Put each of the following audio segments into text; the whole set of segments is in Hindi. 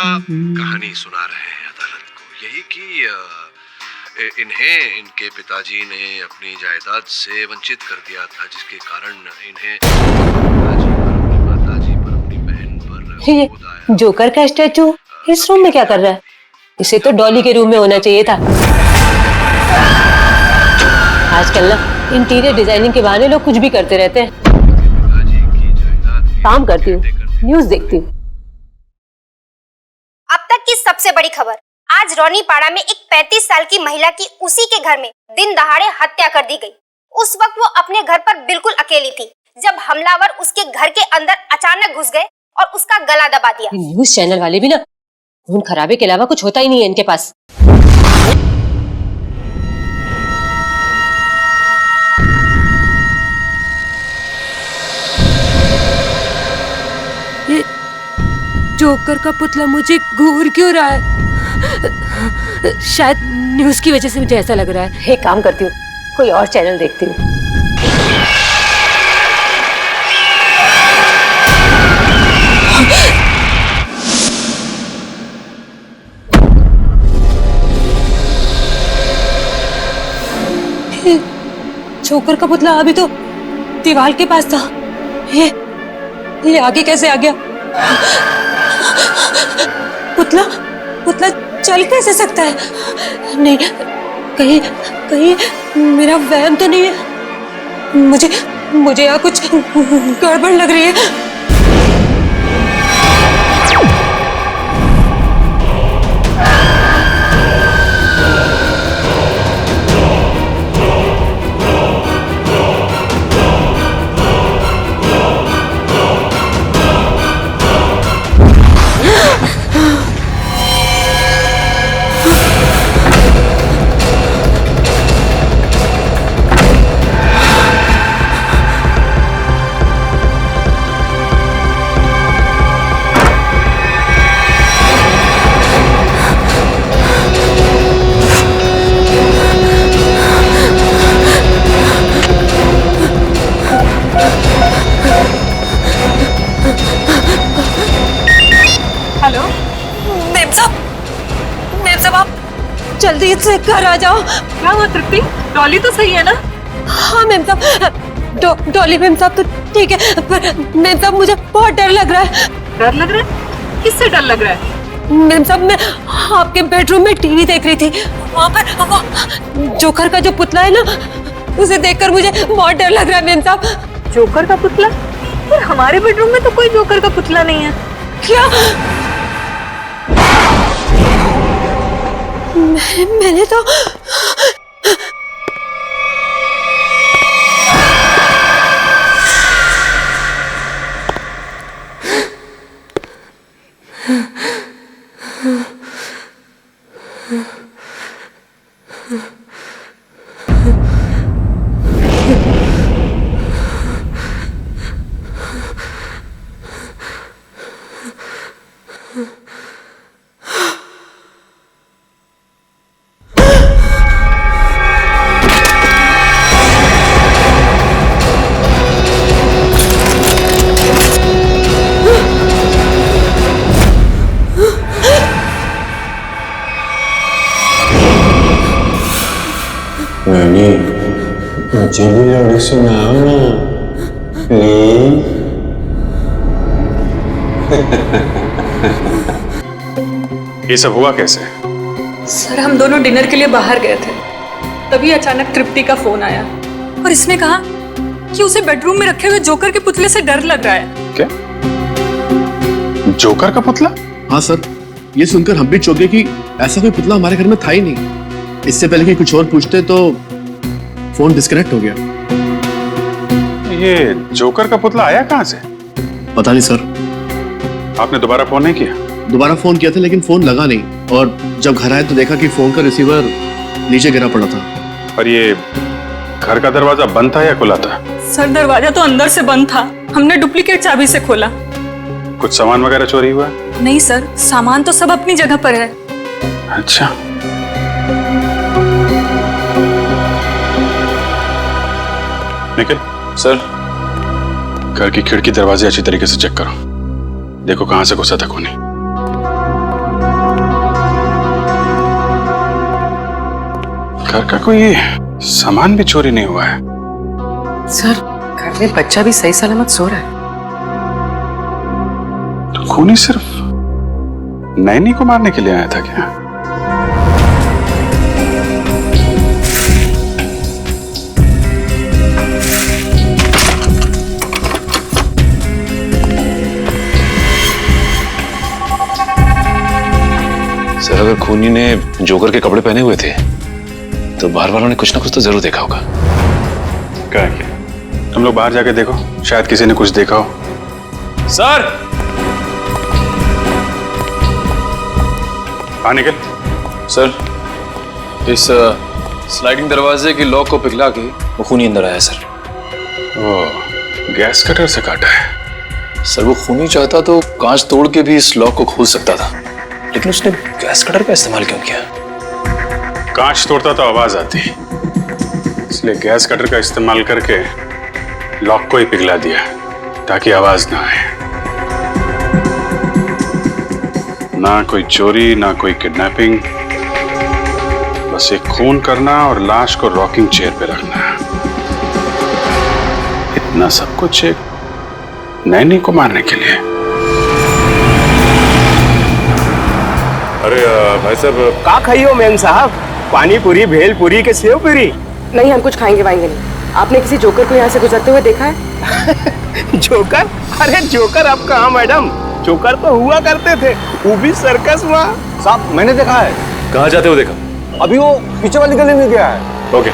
क्या कहानी सुना रहे हैं अदालत को? यही कि इन्हें इनके पिताजी ने अपनी जायदाद से वंचित कर दिया था, जिसके कारण इन्हें माताजी पर, अपनी बहन पर ये जोकर का स्टैचू इस रूम में क्या कर रहा है? इसे तो डॉली के रूम में होना चाहिए था। आजकल ना इंटीरियर डिजाइनिंग के बहाने लोग कुछ भी करते रहते हैं। काम करती हूँ, न्यूज देखती हूँ। अब तक की सबसे बड़ी खबर, आज रौनीपाड़ा में एक 35 साल की महिला की उसी के घर में दिन दहाड़े हत्या कर दी गई। उस वक्त वो अपने घर पर बिल्कुल अकेली थी जब हमलावर उसके घर के अंदर अचानक घुस गए और उसका गला दबा दिया। न्यूज चैनल वाले भी ना खून खराबे के अलावा कुछ होता ही नहीं है इनके पास। ये जोकर का पुतला मुझे घूर क्यों रहा है? शायद न्यूज की वजह से मुझे ऐसा लग रहा है। एक काम करती हूँ, कोई और चैनल देखती हूँ। जोकर का पुतला अभी तो दीवार के पास था, ये आगे कैसे आ गया? पुतला चल कैसे सकता है? नहीं, कहीं मेरा वहम तो नहीं है। मुझे यहाँ कुछ गड़बड़ लग रही है। जल्दी से घर आ जाओ। क्या हुआ तृप्ति? डॉली तो सही है ना? हाँ मैम साहब, डॉली मैम साहब तो ठीक है, पर मैम साहब मुझे बहुत डर लग रहा है। डर लग रहा है? किससे डर लग रहा है? मैम साहब, मैं आपके बेडरूम में टीवी देख रही थी, वहाँ पर वो जोकर का जो पुतला है ना, उसे देखकर मुझे बहुत डर लग रहा है मैम साहब। जोकर का पुतला? पर हमारे बेडरूम में तो कोई जोकर का पुतला नहीं है। क्या? मैंने तो मुझे भी लोरी सुनाओ ना प्लीज। ये सब हुआ कैसे? सर, हम दोनों डिनर के लिए बाहर गए थे, तभी अचानक तृप्ति का फोन आया और इसने कहा कि उसे बेडरूम में रखे हुए जोकर के पुतले से डर लग रहा है। क्या? जोकर का पुतला? हाँ सर, ये सुनकर हम भी चौंक गए कि ऐसा कोई पुतला हमारे घर में था ही नहीं। इससे पहले कि कुछ और पूछते तो फोन डिस्कनेक्ट हो गया। ये जोकर का पुतला आया कहाँ से? पता नहीं सर। आपने दोबारा फोन नहीं किया? दोबारा फोन किया था लेकिन फोन लगा नहीं, और जब घर आए तो देखा कि फोन का रिसीवर नीचे गिरा पड़ा था। और ये घर का दरवाजा बंद था या खुला था? सर, दरवाजा तो अंदर से बंद था, हमने डुप्लीकेट चाबी से खोला। कुछ सामान वगैरह चोरी हुआ? नहीं सर, सामान तो सब अपनी जगह पर है। अच्छा, निखिल सर, घर की खिड़की दरवाजे अच्छी तरीके से चेक करो, देखो कहां से घुसा था खूनी। घर का कोई सामान भी चोरी नहीं हुआ है। सर, घर में बच्चा भी सही सलामत सो रहा है। तो खूनी सिर्फ नैनी को मारने के लिए आया था क्या? सर, अगर खूनी ने जोकर के कपड़े पहने हुए थे तो बाहर वालों ने कुछ ना कुछ तो जरूर देखा होगा। क्या किया? तुम लोग बाहर जाके देखो, शायद किसी ने कुछ देखा हो। सर, बाहर निकल। सर, इस स्लाइडिंग दरवाजे की लॉक को पिघला के वो खूनी अंदर आया सर। ओ, गैस कटर से काटा है। सर, वो खूनी चाहता तो कांच तोड़ के भी इस लॉक को खोल सकता था, लेकिन उसने गैस कटर का इस्तेमाल क्यों किया? कांच तोड़ता तो आवाज आती, इसलिए गैस कटर का इस्तेमाल करके लॉक को ही पिघला दिया ताकि आवाज ना आए। ना कोई चोरी, ना कोई किडनैपिंग, बस एक खून करना और लाश को रॉकिंग चेयर पे रखना। इतना सब कुछ एक नैनी को मारने के लिए। अरे भाई साहब, का खाइयो मेम साहब? पानी पूरी, भेल पूरी के सेव पूरी? नहीं, हम कुछ खाएंगे वाएंगे नहीं। आपने किसी जोकर को यहाँ से गुजरते हुए देखा है? जोकर? अरे जोकर अब कहाँ मैडम, जोकर तो हुआ करते थे, वो भी सर्कस हुआ। साहब, मैंने देखा है। कहाँ जाते हो देखा? अभी वो पीछे वाली गली में गया है। ओके।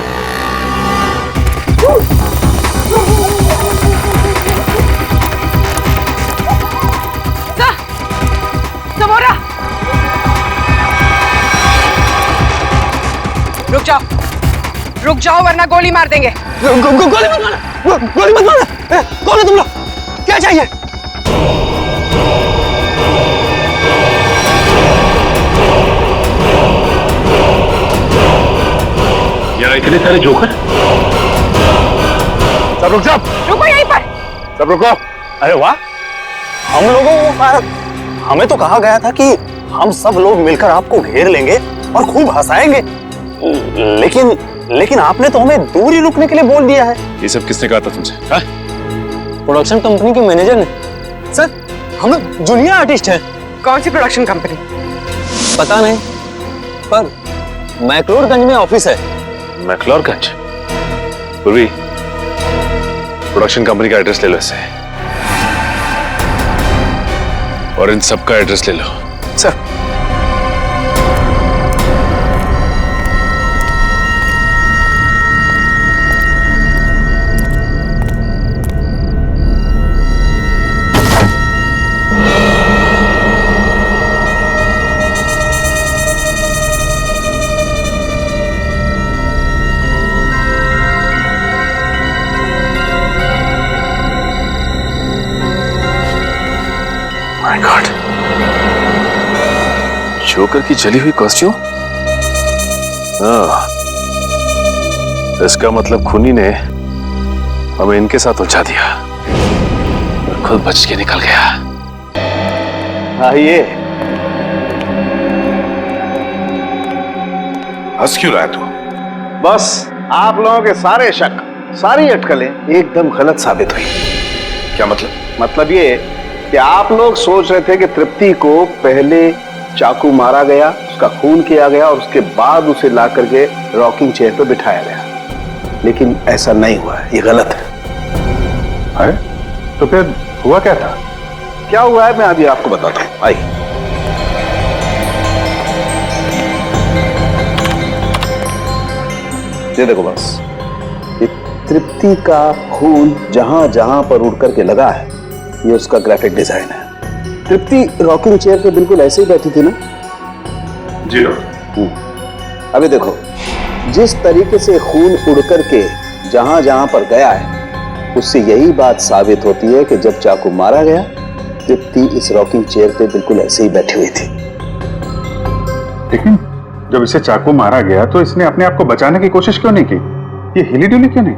समोरा, रुक जाओ वरना गोली मार देंगे। गोली मत मारना, गोली मत मारना। कौन है तुम लोग? क्या चाहिए? यार, इतने सारे जोकर। सब रुक जाओ। रुको यहीं पर। सब रुको। अरे वाह, हम लोगों को हमें तो कहा गया था कि हम सब लोग मिलकर आपको घेर लेंगे और खूब हंसाएंगे, लेकिन आपने तो हमें दूर ही रुकने के लिए बोल दिया है। ये सब किसने कहा था तुमसे? प्रोडक्शन कंपनी के मैनेजर ने। सर, हम जूनियर आर्टिस्ट हैं। कौन सी प्रोडक्शन कंपनी? पता नहीं, पर मैक्लोडगंज में ऑफिस है। मैक्लोडगंज? पूर्वी, प्रोडक्शन कंपनी का एड्रेस ले लो इससे, और इन सब का एड्रेस ले लो। सर, माय गॉड, जोकर की जली हुई कॉस्ट्यूम। इसका मतलब खूनी ने हमें इनके साथ उलझा दिया और खुद बच के निकल गया। आइए। हंस क्यों रहा है तू? बस आप लोगों के सारे शक, सारी अटकलें एकदम गलत साबित हुई। क्या मतलब? मतलब ये कि आप लोग सोच रहे थे कि तृप्ति को पहले चाकू मारा गया, उसका खून किया गया और उसके बाद उसे ला करके रॉकिंग चेयर पर बिठाया गया, लेकिन ऐसा नहीं हुआ है। ये गलत है। अरे, तो फिर हुआ क्या था? क्या हुआ है मैं अभी आपको बताता हूँ। आइए। ये देखो बस, ये तृप्ति का खून जहां जहां पर उड़ करके लगा है, ये उसका ग्राफिक डिजाइन है। तृप्ति रॉकिंग चेयर पे बिल्कुल ऐसे ही बैठी थी ना? जी। अभी देखो, जिस तरीके से खून उड़ करके जहां जहां पर गया है, उससे यही बात साबित होती है कि जब चाकू मारा गया, तृप्ति इस रॉकिंग चेयर पे बिल्कुल ऐसे ही बैठी हुई थी। लेकिन जब इसे चाकू मारा गया तो इसने अपने आप को बचाने की कोशिश क्यों नहीं की? ये हिली डुली क्यों नहीं?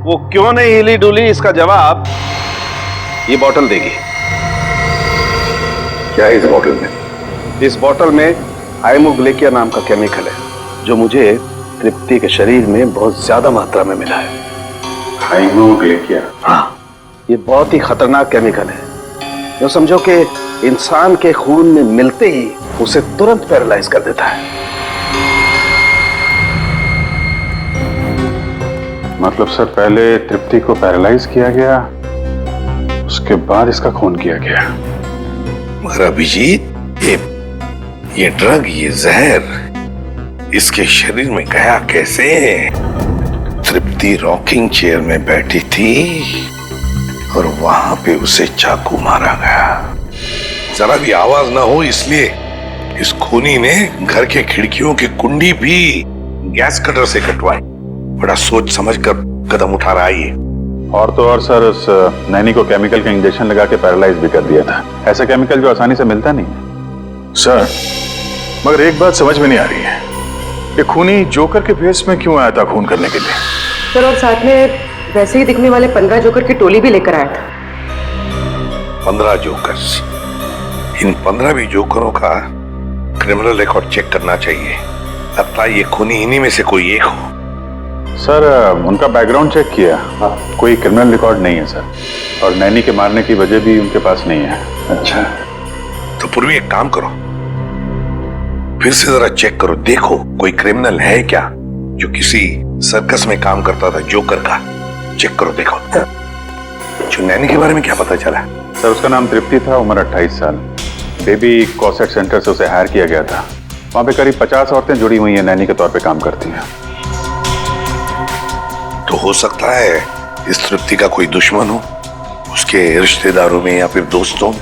वो क्यों नहीं हिली डुली, इसका जवाब ये बोतल देगी। क्या है इस बोतल में? इस बोतल में हाइमोग्लेकिया नाम का केमिकल है, जो मुझे तृप्ति के शरीर में बहुत ज्यादा मात्रा में मिला है। हाइमोग्लिकिया। हाँ, ये बहुत ही खतरनाक केमिकल है जो समझो कि इंसान के खून में मिलते ही उसे तुरंत पैरालाइज कर देता है। मतलब सर पहले तृप्ति को पैरालाइज किया गया, उसके बाद इसका खून किया गया। मगर अभिजीत, ये ड्रग, ये जहर इसके शरीर में गया कैसे? तृप्ति रॉकिंग चेयर में बैठी थी और वहां पे उसे चाकू मारा गया। जरा भी आवाज ना हो इसलिए इस खूनी ने घर के खिड़कियों की कुंडी भी गैस कटर से कटवाई। बड़ा सोच समझ कर कदम उठा रहा है ये। और तो और सर, उस नैनी को केमिकल का इंजेक्शन लगा के पैरालाइज भी कर दिया था। ऐसा केमिकल जो आसानी से मिलता नहीं है। सर, मगर एक बात समझ में नहीं आ रही है, ये खूनी जोकर के भेष में क्यों आया था खून करने के लिए? सर, और साथ में वैसे ही दिखने वाले 15 जोकर की टोली भी लेकर आया था। 15 जोकर्स? इन 15 भी जोकरों का क्रिमिनल रिकॉर्ड चेक करना चाहिए। लगता है ये खूनी इन्हीं में से कोई एक हो। सर, उनका बैकग्राउंड चेक किया, कोई क्रिमिनल रिकॉर्ड नहीं है सर। और नैनी के मारने की वजह भी उनके पास नहीं है। अच्छा, तो पूर्वी एक काम करो, फिर से जरा चेक करो, देखो कोई क्रिमिनल है क्या जो किसी सर्कस में काम करता था जोकर का। चेक करो, देखो। जो नैनी के बारे में क्या पता चला? सर, उसका नाम तृप्ति था, उम्र 28 साल। बेबी कॉसेट सेंटर से उसे हायर किया गया था। वहां पे करीब 50 औरतें जुड़ी हुई हैं, नैनी के तौर पे काम करती हैं। तो हो सकता है इस तृप्ति का कोई दुश्मन हो, उसके रिश्तेदारों में या फिर दोस्तों में।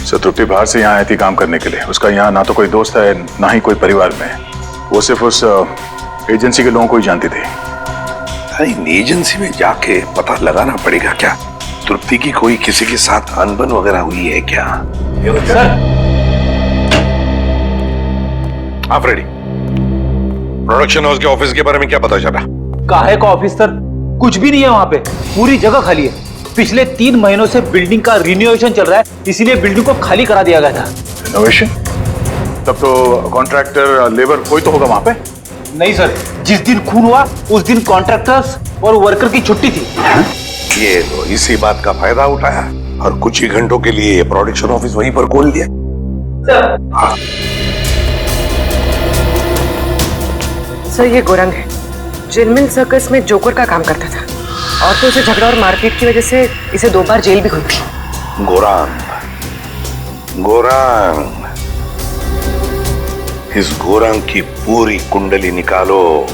सर, तृप्ति बाहर से यहाँ आई थी काम करने के लिए। उसका यहाँ ना तो कोई दोस्त है, ना ही कोई परिवार में। वो सिर्फ उस एजेंसी के लोगों को ही जानती थी। इन एजेंसी में जाके पता लगाना पड़ेगा क्या तृप्ति की कोई किसी के साथ अनबन वगैरह हुई है क्या? सर, आप रेडी? प्रोडक्शन हाउस के ऑफिस के बारे में क्या पता चला? काहे का ऑफिस सर? कुछ भी नहीं है वहाँ पे, पूरी जगह खाली है। पिछले 3 महीनों से बिल्डिंग का रिनोवेशन चल रहा है, इसीलिए बिल्डिंग को खाली करा दिया गया था। रिनोवेशन? तब तो कॉन्ट्रैक्टर, लेबर कोई तो होगा वहाँ पे? नहीं सर, जिस दिन खून हुआ उस दिन कॉन्ट्रैक्टर्स और वर्कर की छुट्टी थी। ये तो इसी बात का फायदा उठाया और कुछ ही घंटों के लिए ये प्रोडक्शन ऑफिस वहीं पर खोल दिया। हाँ। सर, ये गोरंग है, जिनमिल सर्कस में जोकर का काम करता था। और तो उसे झगड़ा और मारपीट की वजह से इसे 2 बार जेल भी हुई थी। गोरांग, गोरांग, इस गोरांग की पूरी कुंडली निकालो।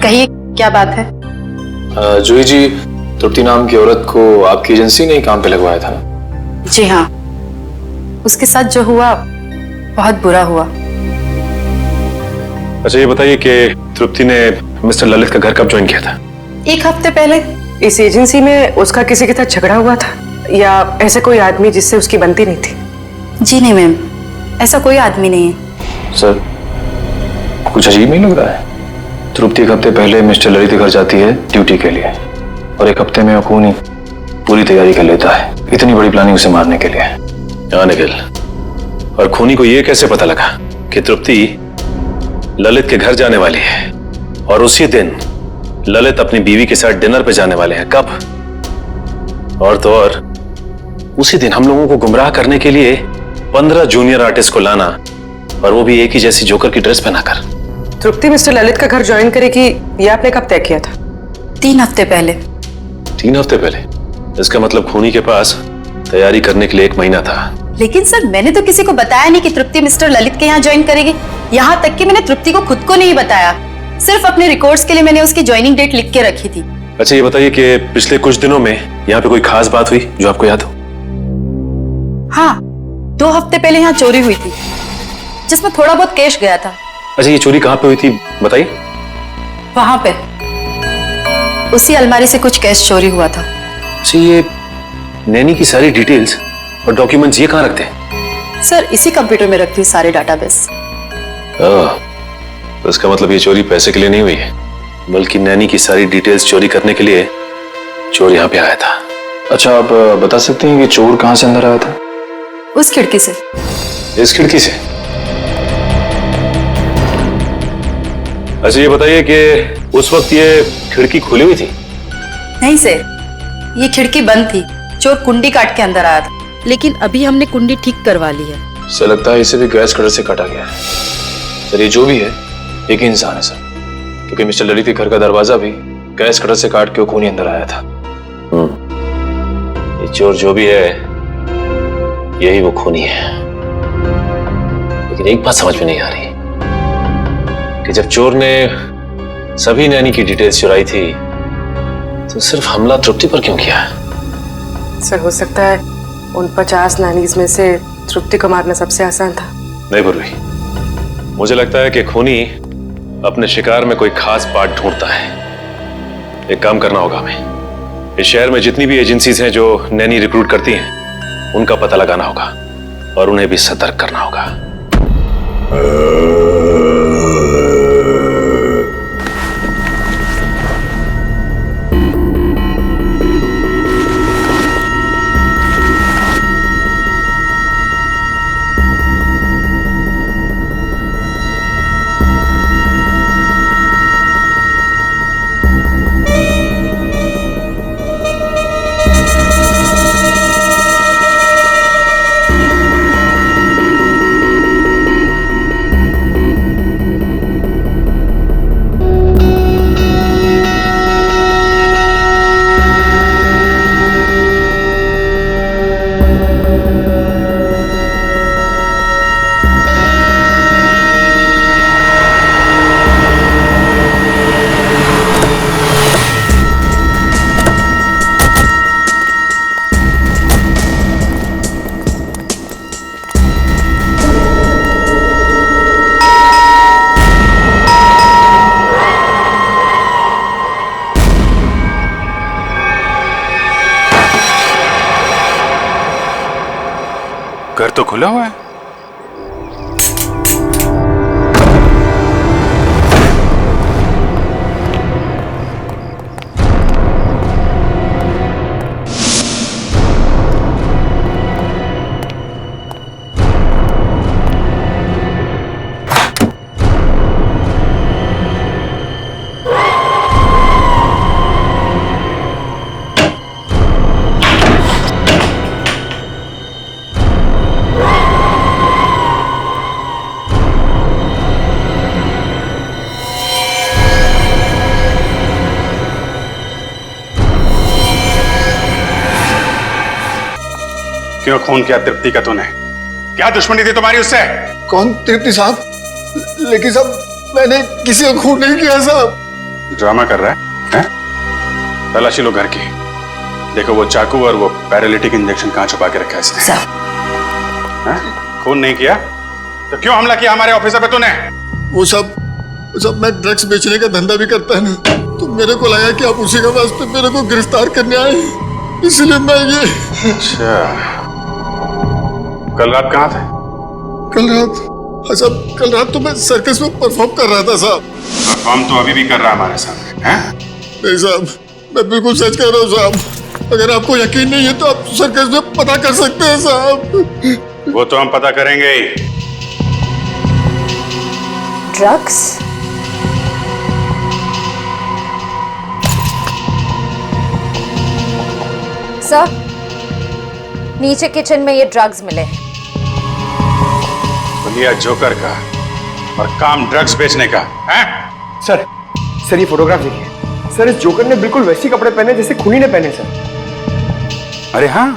कहिए, क्या बात है? जूही जी, तृप्ति नाम की औरत को आपकी एजेंसी ने काम पे लगवाया था ना? जी हाँ, उसके साथ जो हुआ बहुत बुरा हुआ। अच्छा, ये बताइए कि तृप्ति ने मिस्टर ललित का घर कब ज्वाइन किया था? 1 हफ्ते पहले। इस एजेंसी में उसका किसी के साथ झगड़ा हुआ था या ऐसे कोई आदमी जिससे उसकी बनती नहीं थी? जी नहीं मैम, ऐसा कोई आदमी नहीं है। सर, कुछ अजीब नहीं लग रहा है? तृप्ति 1 हफ्ते पहले मिस्टर ललित के घर जाती है ड्यूटी के लिए, और 1 हफ्ते में खूनी पूरी तैयारी कर लेता है, इतनी बड़ी प्लानिंग उसे मारने के लिए। हाँ निखिल, और खूनी को यह कैसे पता लगा कि तृप्ति ललित के घर जाने वाली है, और उसी दिन ललित अपनी बीवी के साथ डिनर पे जाने वाले हैं? कब? और तो और उसी दिन हम लोगों को गुमराह करने के लिए 15 जूनियर आर्टिस्ट को लाना, और वो भी एक ही जैसी जोकर की ड्रेस पहनाकर। तृप्ति मिस्टर ललित का घर ज्वाइन करेगी, ये आपने कब तय किया था? 3 हफ्ते पहले। 3 हफ्ते पहले? इसका मतलब खूनी के पास तैयारी करने के लिए 1 महीना था। लेकिन सर, मैंने तो किसी को बताया नहीं कि तृप्ति मिस्टर ललित के यहाँ ज्वाइन करेगी। यहाँ तक कि मैंने तृप्ति को खुद को नहीं बताया, सिर्फ अपने रिकॉर्ड्स के लिए मैंने उसकी ज्वाइनिंग डेट लिख के रखी थी। अच्छा, ये बताइए कि पिछले कुछ दिनों में यहाँ पे कोई खास बात हुई जो आपको याद हो? हाँ, 2 हफ्ते पहले यहाँ चोरी हुई थी, जिसमें थोड़ा बहुत कैश गया था। अच्छा, ये चोरी कहाँ पे हुई थी बताइए? वहां पे उसी अलमारी से कुछ कैश चोरी हुआ था। अच्छा, ये नैनी की सारी डिटेल्स और डॉक्यूमेंट्स ये कहाँ रखते हैं? सर, इसी कंप्यूटर में रखती है सारे डाटाबेस। तो इसका मतलब ये चोरी पैसे के लिए नहीं हुई है, बल्कि नैनी की सारी डिटेल्स चोरी करने के लिए चोर यहाँ पे आया था। अच्छा, आप बता सकते हैं कि चोर कहाँ से अंदर आया था? उस खिड़की से। इस खिड़की से? अच्छा ये बताइए कि उस वक्त ये खिड़की खुली हुई थी? नहीं सर, ये खिड़की बंद थी। चोर कुंडी काट के अंदर आया था, लेकिन अभी हमने कुंडी ठीक करवा ली है। सर लगता है इसे भी गैस कटर से काटा गया है। सर ये जो भी है एक ही इंसान है सर, क्योंकि मिस्टर ललित के घर का दरवाजा भी गैस कटर से काट के वो खूनी अंदर आया था। ये चोर जो भी है यही वो खूनी है। लेकिन एक बात समझ में नहीं आ रही कि जब चोर ने सभी नैनी की डिटेल्स चुराई थी तो सिर्फ हमला तृप्ति पर क्यों किया? सर हो सकता है उन 50 नैनीज में से तृप्ति को मारना सबसे आसान था। नहीं पूर्वी, मुझे लगता है कि खूनी अपने शिकार में कोई खास पार्ट ढूंढता है। एक काम करना होगा हमें, इस शहर में जितनी भी एजेंसीज हैं जो नैनी रिक्रूट करती हैं उनका पता लगाना होगा और उन्हें भी सतर्क करना होगा। घर तो खुला हुआ है। क्यों खून किया तृप्ति का तूने? क्या दुश्मनी थी तुम्हारी उससे? कौन तृप्ति साहब? लेकिन साहब मैंने किसी को खून नहीं किया साहब। ड्रामा कर रहा है? तलाशी लो घर की, देखो वो चाकू और वो पैरालिटिक इंजेक्शन कहाँ छुपा के रखा है इसने। खून नहीं किया तो क्यों हमला किया हमारे ऑफिसर पे तूने? वो सब मैं ड्रग्स बेचने का धंधा भी करता है ना, तो मेरे को लगा कि आप उसी के वास्ते मेरे को गिरफ्तार करने आए, इसलिए मैं ये। अच्छा, कल रात कहाँ थे? कल रात तो मैं सर्कस में परफॉर्म कर रहा था साहब। परफॉर्म तो अभी भी कर रहा है हमारे सामने, हैं? नहीं साहब, मैं बिल्कुल सच कह रहा हूँ साहब। अगर आपको यकीन नहीं है तो आप सर्कस में पता कर सकते हैं साहब। वो तो हम पता करेंगे ही। ड्रग्स? सर, नीचे किचन में ये ड्रग्स मिले हैं। दुनिया जोकर का और काम ड्रग्स बेचने का है? सर ये फोटोग्राफ देखिए। सर इस जोकर ने बिल्कुल वैसे कपड़े पहने जैसे खूनी ने पहने सर। अरे हाँ,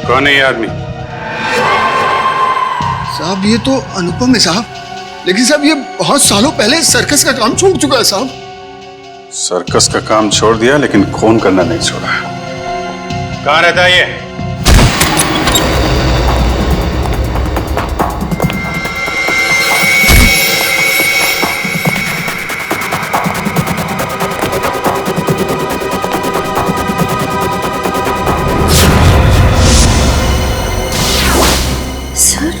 कौन है ये आदमी? साहब ये तो अनुपम है साहब, लेकिन साहब ये बहुत सालों पहले सर्कस का काम छोड़ चुका है साहब। सर्कस का काम छोड़ दिया लेकिन खून करना नहीं छोड़ा। कहाँ रहता है ये? सर,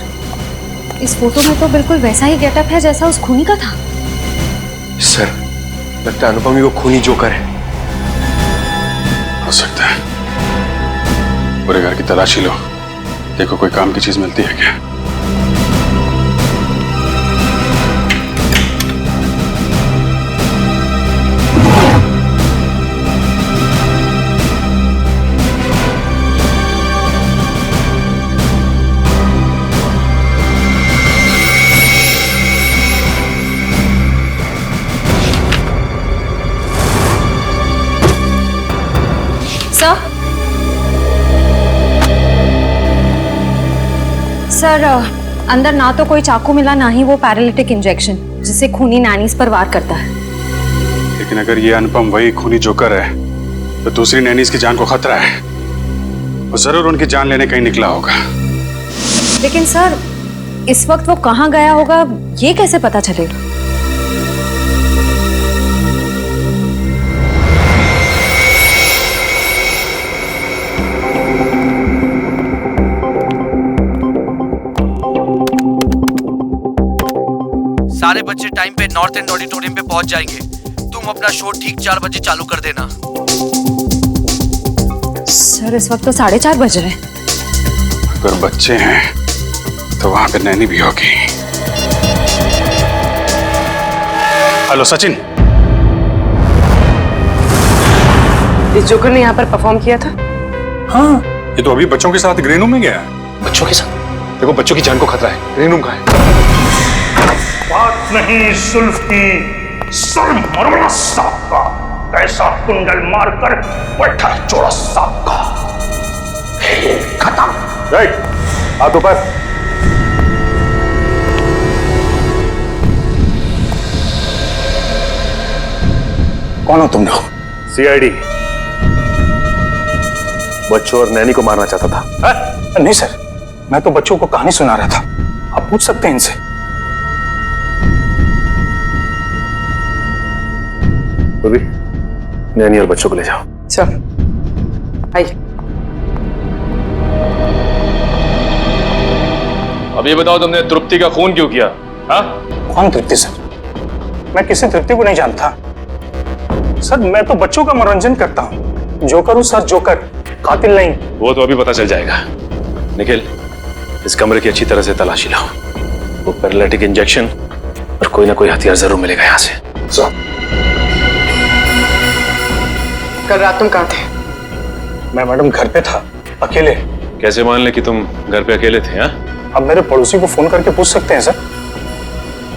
इस फोटो में तो बिल्कुल वैसा ही गेटअप है जैसा उस खूनी का था। सर लगता है अनुपम ही वो खूनी जोकर है। हो सकता है। पूरे घर की तलाशी लो, देखो कोई काम की चीज मिलती है क्या। सर, अंदर ना तो कोई चाकू मिला, ना ही वो पैरालिटिक इंजेक्शन जिससे खूनी नैनीज पर वार करता है। लेकिन अगर ये अनुपम वही खूनी जोकर है तो दूसरी नैनीज की जान को खतरा है। वो जरूर उनकी जान लेने कहीं निकला होगा। लेकिन सर, इस वक्त वो कहाँ गया होगा ये कैसे पता चलेगा? सारे बच्चे टाइम पे नॉर्थ एंड ऑडिटोरियम पे पहुंच जाएंगे। तुम अपना शो ठीक 4 बजे चालू कर देना। सर, इस वक्त तो 4:30 बज रहे हैं। अगर बच्चे हैं तो वहां पे नैनी भी होगी। हेलो सचिन, इस जोकर ने यहाँ पर परफॉर्म किया था? हाँ, ये तो अभी बच्चों के साथ ग्रीन रूम में गया है। बच्चों के साथ? देखो बच्चों की जान को खतरा है। ग्रीन रूम कहाँ है? बात नहीं सुल्फ की, सर मरवड़ा साहब का कैसा कुंडल मारकर बैठा चोरा साहब का खत्म। राइट, हाथ ऊपर। कौन हो तुम लोग? सीआईडी बच्चों और नैनी को मारना चाहता था। नहीं सर, मैं तो बच्चों को कहानी सुना रहा था। आप पूछ सकते हैं इनसे। नैनी और बच्चों को ले जाओ। चल आइए। अब ये बताओ, तुमने तृप्ति का खून क्यों किया? हाँ? कौन तृप्ति सर? मैं किसी तृप्ति को नहीं जानता सर। मैं तो बच्चों का मनोरंजन करता हूँ। जोकर हूँ सर, जोकर, कातिल नहीं। वो तो अभी पता चल जाएगा। निखिल, इस कमरे की अच्छी तरह से तलाशी लो। वो पैरालिटिक इंजेक्शन और कोई ना कोई हथियार जरूर मिलेगा यहाँ से। कल रात तुम कहाँ थे? मैं मैडम घर पे था, अकेले। कैसे मान ले कि तुम घर पे अकेले थे? हाँ? अब मेरे पड़ोसी को फोन करके पूछ सकते हैं सर।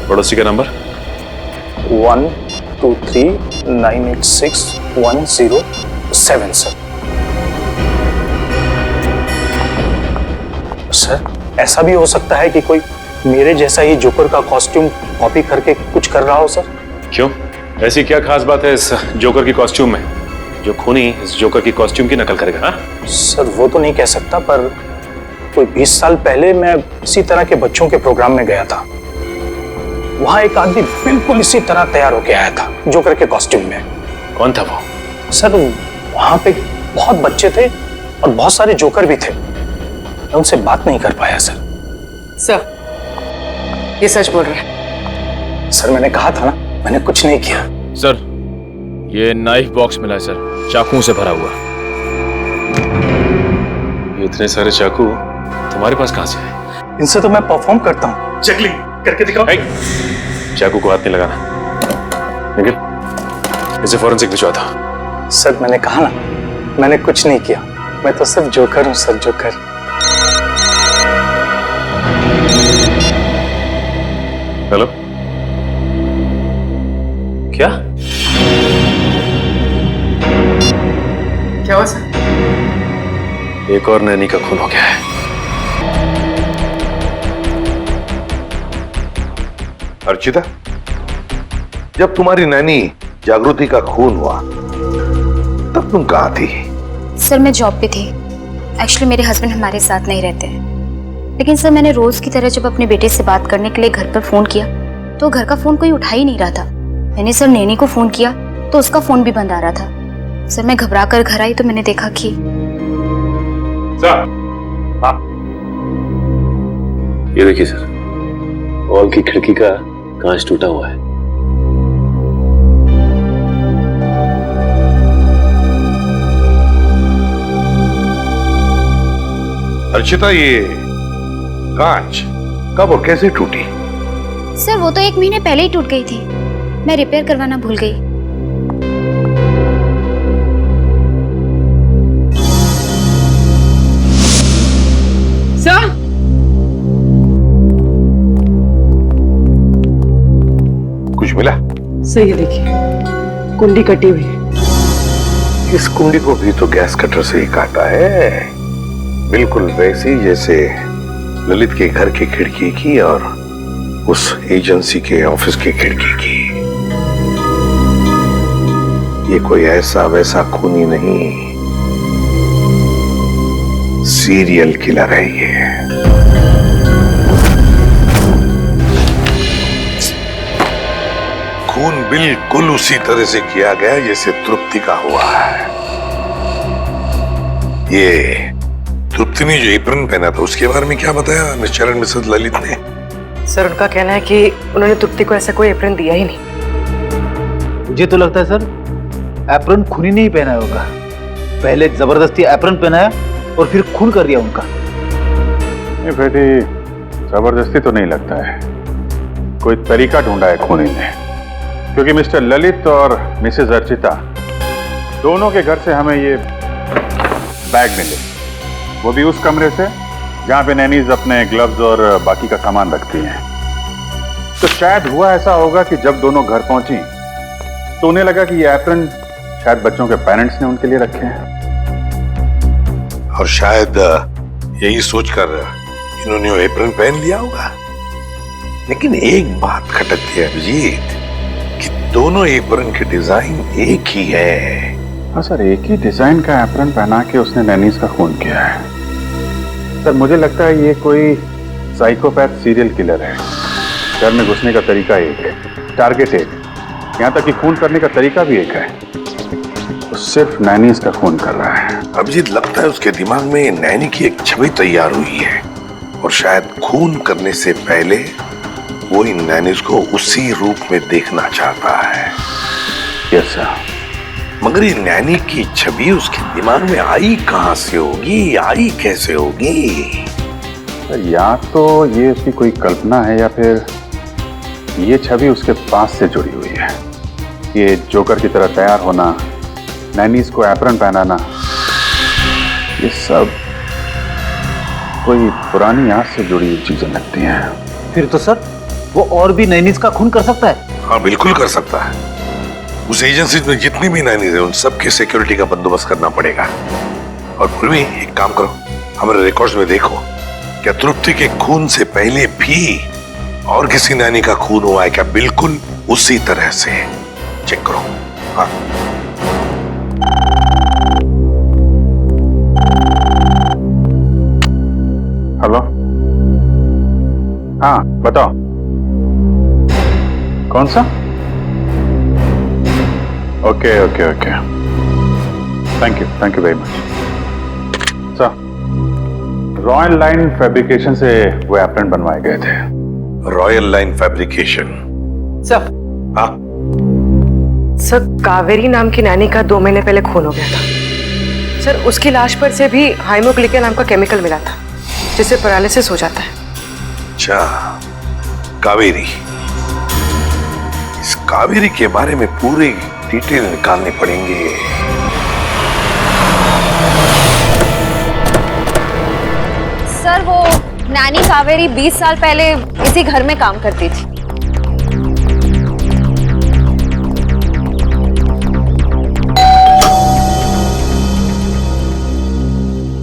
पड़ोसी का नंबर? 123986107 सर। सर, ऐसा भी हो सकता है कि कोई मेरे जैसा ही जोकर का कॉस्ट्यूम कॉपी करके कुछ कर रहा हो सर। क्यों? ऐसी क्या खास बात है इस जोकर की कॉस्ट्यूम में जो खूनी इस जोकर की कॉस्ट्यूम की नकल करेगा? हाँ? सर, वो तो नहीं कह सकता, पर कोई 20 साल पहले मैं इसी तरह के बच्चों के प्रोग्राम में गया था। वहां एक आदमी बिल्कुल इसी तरह तैयार होके आया था, जोकर के कॉस्ट्यूम में। कौन था वो? सर, वहां पे बहुत बच्चे थे और बहुत सारे जोकर भी थे। मैं उनसे बात नहीं कर पाया सर। सर, ये सच बोल रहे हैं? सर, मैंने कहा था ना, मैंने कुछ नहीं किया। सर, ये नाइफ बॉक्स मिला है सर, चाकुओं से भरा हुआ। ये इतने सारे चाकू तुम्हारे पास कहां से आए? इनसे तो मैं परफॉर्म करता हूँ। जगलिंग करके दिखाओ। चाकू को हाथ नहीं लगाना। निखिल, इसे फॉरेंसिक भिजवा दो। सर, मैंने कहा ना, मैंने कुछ नहीं किया। मैं तो सिर्फ जोकर हूँ सर, जोकर। हेलो, क्या क्या हुआ सर? एक और नैनी का खून हो गया है। अर्चिता, जब तुम्हारी नैनी जागृति का खून हुआ तब तुम कहाँ थी? सर, मैं जॉब पे थी। एक्चुअली मेरे हस्बैंड हमारे साथ नहीं रहते हैं। लेकिन सर, मैंने रोज की तरह जब अपने बेटे से बात करने के लिए घर पर फोन किया तो घर का फोन कोई उठा ही नहीं रहा था। मैंने सर नैनी को फोन किया तो उसका फोन भी बंद आ रहा था। सर, मैं घबरा कर घर आई तो मैंने देखा कि ये देखिए सर, हॉल की खिड़की का कांच टूटा हुआ है। अर्चिता, ये कांच कब और कैसे टूटी? सर वो तो 1 महीने पहले ही टूट गई थी, मैं रिपेयर करवाना भूल गई। सर, कुछ मिला? सही है, देखिए कुंडी कटी हुई है। इस कुंडी को भी तो गैस कटर से ही काटा है, बिल्कुल वैसी जैसे ललित के घर की खिड़की की और उस एजेंसी के ऑफिस की खिड़की की। ये कोई ऐसा वैसा खूनी नहीं, सीरियल किलर है ये। खून बिल्कुल उसी तरह से किया गया जैसे तृप्ति का हुआ है। ये तृप्ति ने जो एप्रन पहना था उसके बारे में क्या बताया मिस्टर एंड मिसेस ललित ने? सर उनका कहना है कि उन्होंने तृप्ति को ऐसा कोई एप्रन दिया ही नहीं। मुझे तो लगता है सर एप्रन खूनी ने ही पहना होगा। पहले जबरदस्ती एप्रन पहनाया और फिर खून कर दिया उनका। नहीं बेटी, जबरदस्ती तो नहीं लगता है, कोई तरीका ढूंढा है खूनी ने। क्योंकि मिस्टर ललित और मिसेस अर्चिता दोनों के घर से हमें ये बैग मिले, वो भी उस कमरे से जहां पे नैनीज अपने ग्लव्स और बाकी का सामान रखती हैं। तो शायद हुआ ऐसा होगा कि जब दोनों घर पहुंची तो उन्हें लगा कि ये एप्रन शायद बच्चों के पेरेंट्स ने उनके लिए रखे हैं, और शायद यही सोचकर इन्होंने वो एप्रन पहन लिया होगा। लेकिन एक बात खटकती है अभिजीत कि दोनों एप्रन के डिजाइन एक ही है। हाँ सर, एक ही डिजाइन का एप्रन पहना के उसने नैनीज का खून किया है। सर मुझे लगता है ये कोई साइकोपैथ सीरियल किलर है। घर में घुसने का तरीका एक है, टारगेट एक, यहाँ तक कि खून करने का तरीका भी एक है। तो सिर्फ नैनीज का खून कर रहा है। अभिजीत, लगता है उसके दिमाग में नैनी की एक छवि तैयार हुई है और शायद खून करने से पहले वो इन नैनीज को उसी रूप में देखना चाहता है। Yes sir. मगर ये नैनी की छवि उसके दिमाग में आई कहां से होगी, आई कैसे होगी? सर या तो ये उसकी कोई कल्पना है या फिर ये छवि उसके पास से जुड़ी हुई है। ये जोकर की तरह तैयार होना, नैनीज को एप्रन पहनाना, ये सब कोई पुरानी याद से जुड़ी हुई चीजें लगती हैं। फिर तो सर वो और भी नैनीज का खून कर सकता है। हाँ बिल्कुल कर सकता है। उस एजेंसी में जितनी भी नैनीज है उन सबके सिक्योरिटी का बंदोबस्त करना पड़ेगा। और फिर भी एक काम करो, हमारे रिकॉर्ड्स में देखो क्या तृप्ति के खून से पहले भी और किसी नैनी का खून हुआ है क्या? बिल्कुल उसी तरह से चेक करो। हाँ हेलो, हाँ बताओ, कौन सा? Okay okay okay, thank you very much sir. Royal line fabrication से वो एप्रन बनवाए गए थे। Royal line fabrication? सर, हाँ सर कावेरी नाम की नानी का 2 महीने पहले खून हो गया था सर। उसकी लाश पर से भी हाइमोग्लिका नाम का केमिकल मिला था जिससे पैरालिसिस हो जाता है। अच्छा, कावेरी। इस कावेरी के बारे में पूरी डिटेल निकालने पड़ेंगे। सर वो नानी कावेरी 20 साल पहले इसी घर में काम करती थी।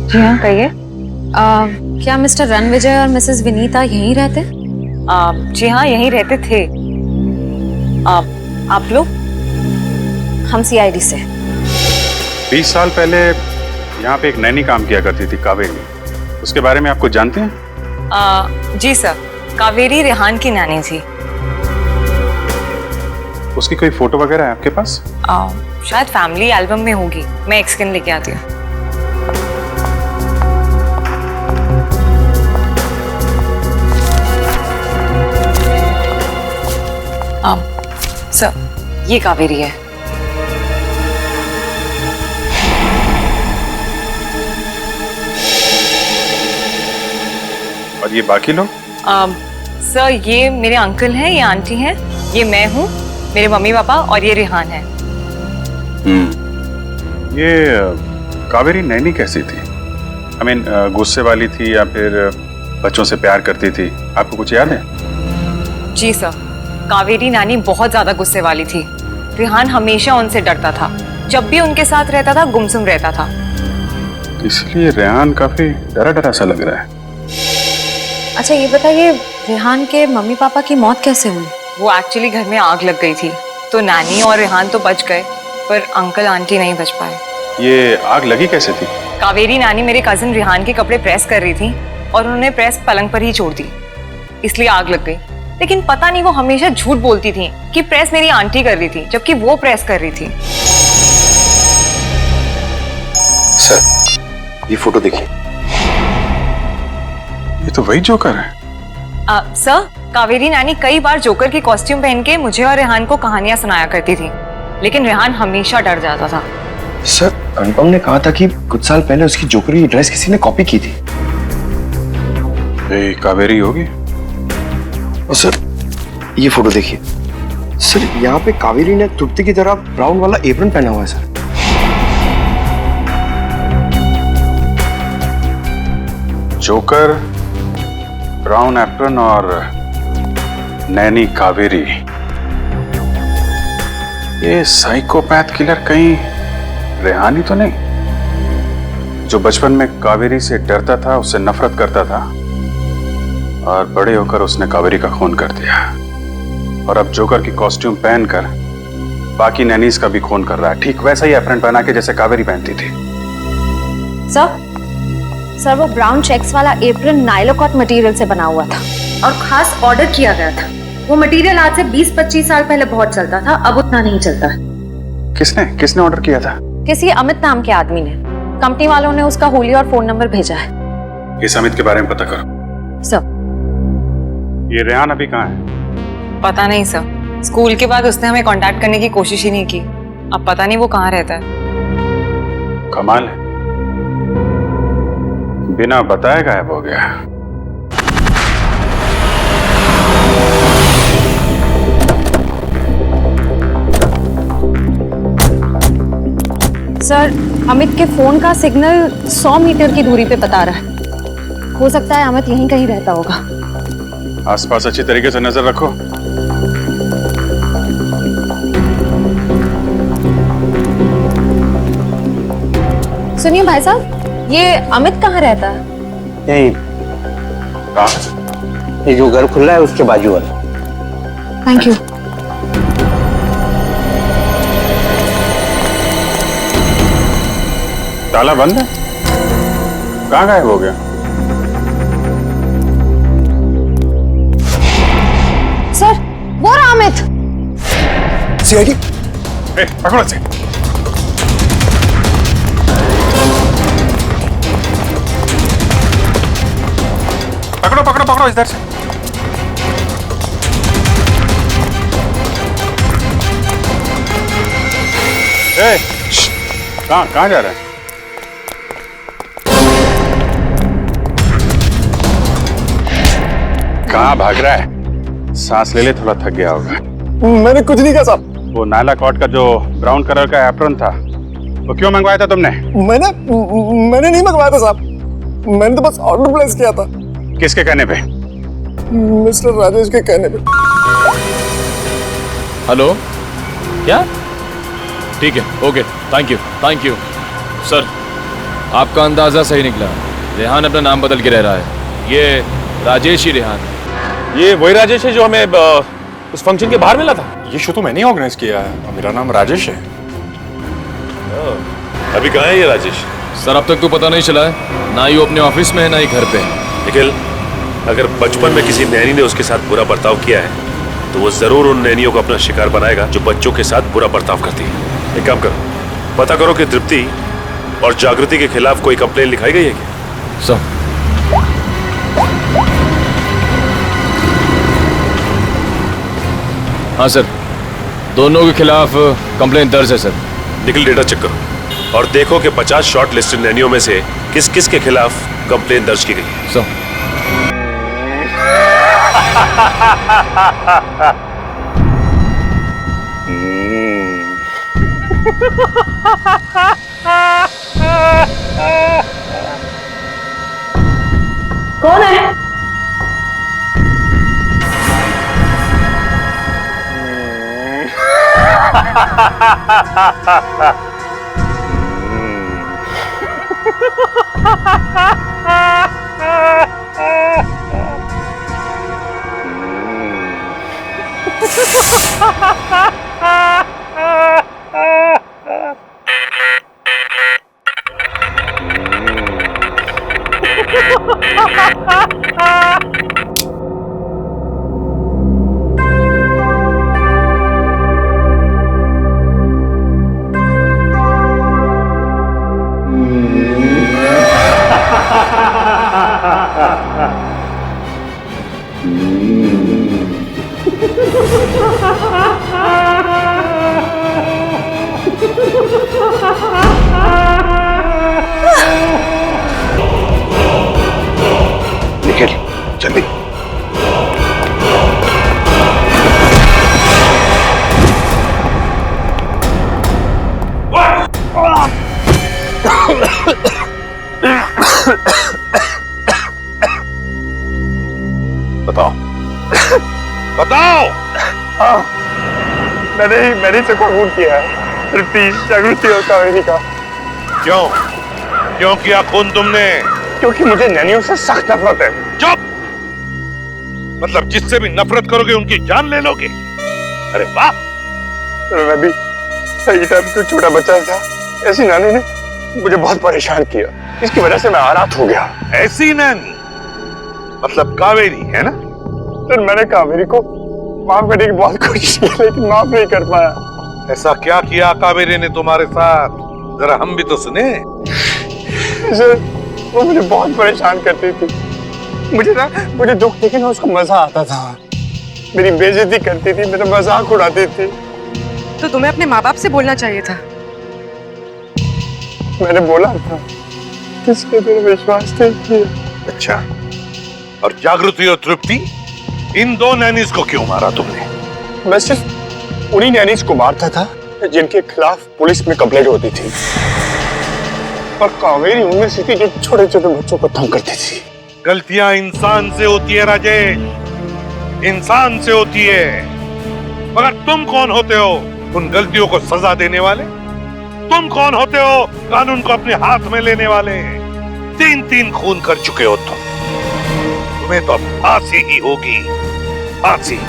जी हाँ कहिए। क्या मिस्टर रणविजय और मिसेस विनीता यहीं रहते? जी हाँ यहीं रहते थे। आप लोग? हम सीआईडी से। 20 साल पहले यहाँ पे एक नैनी काम किया करती थी, कावेरी। उसके बारे में आप कुछ जानते हैं? जी सर, कावेरी रेहान की नानी थी। उसकी कोई फोटो वगैरह है आपके पास? शायद फैमिली एल्बम में होगी, मैं एक स्कैन लेके आती हूँ। सर ये कावेरी है। और ये बाकी लोग? सर ये मेरे अंकल हैं, ये आंटी हैं, ये मैं हूँ, मेरे मम्मी पापा और ये रिहान है। ये कावेरी नैनी कैसी थी? I mean, गुस्से वाली थी या फिर बच्चों से प्यार करती थी? आपको कुछ याद है? जी सर, कावेरी नानी बहुत ज्यादा गुस्से वाली थी। रिहान हमेशा उनसे डरता था, जब भी उनके साथ रहता था गुमसुम रहता था। इसलिए रेहान काफी डरा डरा सा लग रहा है। अच्छा ये बताइए, रेहान के मम्मी पापा की मौत कैसे हुई? वो एक्चुअली घर में आग लग गई थी, तो नानी और रेहान तो बच गए, पर अंकल आंटी नहीं बच पाए। ये आग लगी कैसे थी? कावेरी नानी मेरे कजिन रिहान के कपड़े प्रेस कर रही थी और उन्होंने प्रेस पलंग पर ही छोड़ दी, इसलिए आग लग गई। लेकिन पता नहीं वो हमेशा झूठ बोलती थी कि प्रेस मेरी आंटी कर रही थी, जबकि वो प्रेस कर रही थी। सर ये फोटो देखिए। ये तो वही जोकर है। सर कावेरी नानी कई बार जोकर की कॉस्ट्यूम पहन के मुझे और रेहान को कहानियां सुनाया करती थी, लेकिन रेहान हमेशा डर जाता था। सर अनुपम ने कहा था कि कुछ साल पहले उसकी जोकर की ड्रेस किसी ने कॉपी की थी। कावेरी होगी। और सर ये फोटो देखिए। सर यहाँ पे कावेरी ने तृप्ति की तरह ब्राउन वाला एप्रन पहना हुआ है सर। जोकर, ब्राउन एप्रन और नैनी कावेरी। ये साइकोपैथ किलर कहीं रेहानी तो नहीं, जो बचपन में कावेरी से डरता था, उससे नफरत करता था और बड़े होकर उसने कावेरी का खून कर दिया, और अब जोकर की कॉस्ट्यूम पहनकर बाकी नैनीज का भी खून कर रहा है, ठीक वैसा ही एप्रन पहना के जैसे कावेरी पहनती थी। सर वो ब्राउन चेक्स वाला एप्रन नाइलोकॉट मटेरियल से बना हुआ था और खास ऑर्डर किया गया था। वो मटेरियल आज से 20-25 साल पहले बहुत चलता था, अब उतना नहीं चलता। किसने ऑर्डर किया था? किसी अमित नाम के आदमी ने। कंपनी वालों ने उसका हुलिया और फोन नंबर भेजा है। इस अमित के बारे में पता करो। सर ये रेहान अभी कहाँ है? पता नहीं सर, स्कूल के बाद उसने हमें कांटेक्ट करने की कोशिश ही नहीं की। अब पता नहीं वो कहाँ रहता है। कमाल है, बिना बताए गायब हो गया। सर अमित के फोन का सिग्नल 100 मीटर की दूरी पे बता रहा है। हो सकता है अमित यहीं कहीं रहता होगा। आसपास अच्छी तरीके से नजर रखो। सुनिए भाई साहब, ये अमित कहाँ रहता है? यही ये जो घर खुला है उसके बाजू वाला। Thank you. ताला बंद है? कहाँ गायब हो गया? सर वो रहा अमित। सीआईडी, पकड़ो से। पकड़ो इधर से। कहाँ जा रहा है? कहाँ भाग रहा है? सांस ले ले, थोड़ा थक गया होगा। मैंने कुछ नहीं कहा साहब। वो नाला कॉट का जो ब्राउन कलर का एप्रन था, वो क्यों मंगवाया था तुमने? मैंने नहीं मंगवाया था साहब, मैंने तो बस ऑर्डर प्लेस किया था। किसके कहने पे? मिस्टर राजेश के कहने पे। हेलो, क्या? ठीक है, ओके, थैंक यू सर। आपका अंदाजा सही निकला, रेहान अपना नाम बदल के रह रहा है। ये राजेश ही रेहान है। ये वही राजेश है जो हमें उस फंक्शन के बाहर मिला था। ये शो तो मैंने ऑर्गेनाइज किया है, मेरा नाम राजेश है। अभी कहाँ है ये राजेश? सर अब तक तो पता नहीं चला है, ना ही वो अपने ऑफिस में है ना ही घर पे है। निखिल, अगर बचपन में किसी नैनी ने उसके साथ बुरा बर्ताव किया है तो वो जरूर उन नैनियों को अपना शिकार बनाएगा जो बच्चों के साथ बुरा बर्ताव करती है। एक काम करो, पता करो कि तृप्ति और जागृति के खिलाफ कोई कंप्लेन लिखाई गई है क्या? सर हाँ सर, दोनों के खिलाफ कंप्लेन दर्ज है सर। निखिल डेटा चेक करो और देखो कि 50 शॉर्ट लिस्टेड नैनियों में से किस किस के खिलाफ कंप्लेन दर्ज की गई है। सर कौन है? निखिल जल्दी। बताओ बताओ। मैंने इसे खून किया है, तृप्ति, जागृति और कावेरी का। क्यों क्यों किया खून तुमने? क्योंकि मुझे नैनियों से सख्त नफरत है। चुप! मतलब जिससे भी नफरत करोगे उनकी जान ले लोगे? अरे वाह! मैं भी सही टाइम पे छोटा बच्चा था, ऐसी नानी ने मुझे बहुत परेशान किया, इसकी वजह से मैं आरात हो गया। ऐसी नानी मतलब कावेरी है ना? फिर मैंने कावेरी को माफ करने की बहुत कोशिश की, लेकिन माफ नहीं कर पाया। ऐसा क्या किया कावेरी ने तुम्हारे साथ? जरा हम भी तो सुने। वो मुझे बहुत परेशान करती थी। मुझे दुख देखे ना उसको मजा आता था। मेरी बेइज्जती करती थी, मेरा मजाक उड़ाती थी। तो तुम्हें अपने माँ बाप से बोलना चाहिए था। मैंने बोला था, किसके मेरा विश्वास नहीं किया। अच्छा, और जागृति और तृप्ति, इन दो नैनीज को क्यों मारा तुमने? मैं सिर्फ उन्हीं नैनीज को मारता था जिनके खिलाफ पुलिस में कंप्लेंट होती थी, और कावेरी उनमें से थी जो छोटे छोटे बच्चों को तंग करती थी। गलतियां इंसान से होती है राजेश, इंसान से होती है। मगर तुम कौन होते हो उन गलतियों को सजा देने वाले? तुम कौन होते हो कानून को अपने हाथ में लेने वाले? 3-3 खून कर चुके हो तुम। तुम्हें तो फांसी ही होगी, फांसी।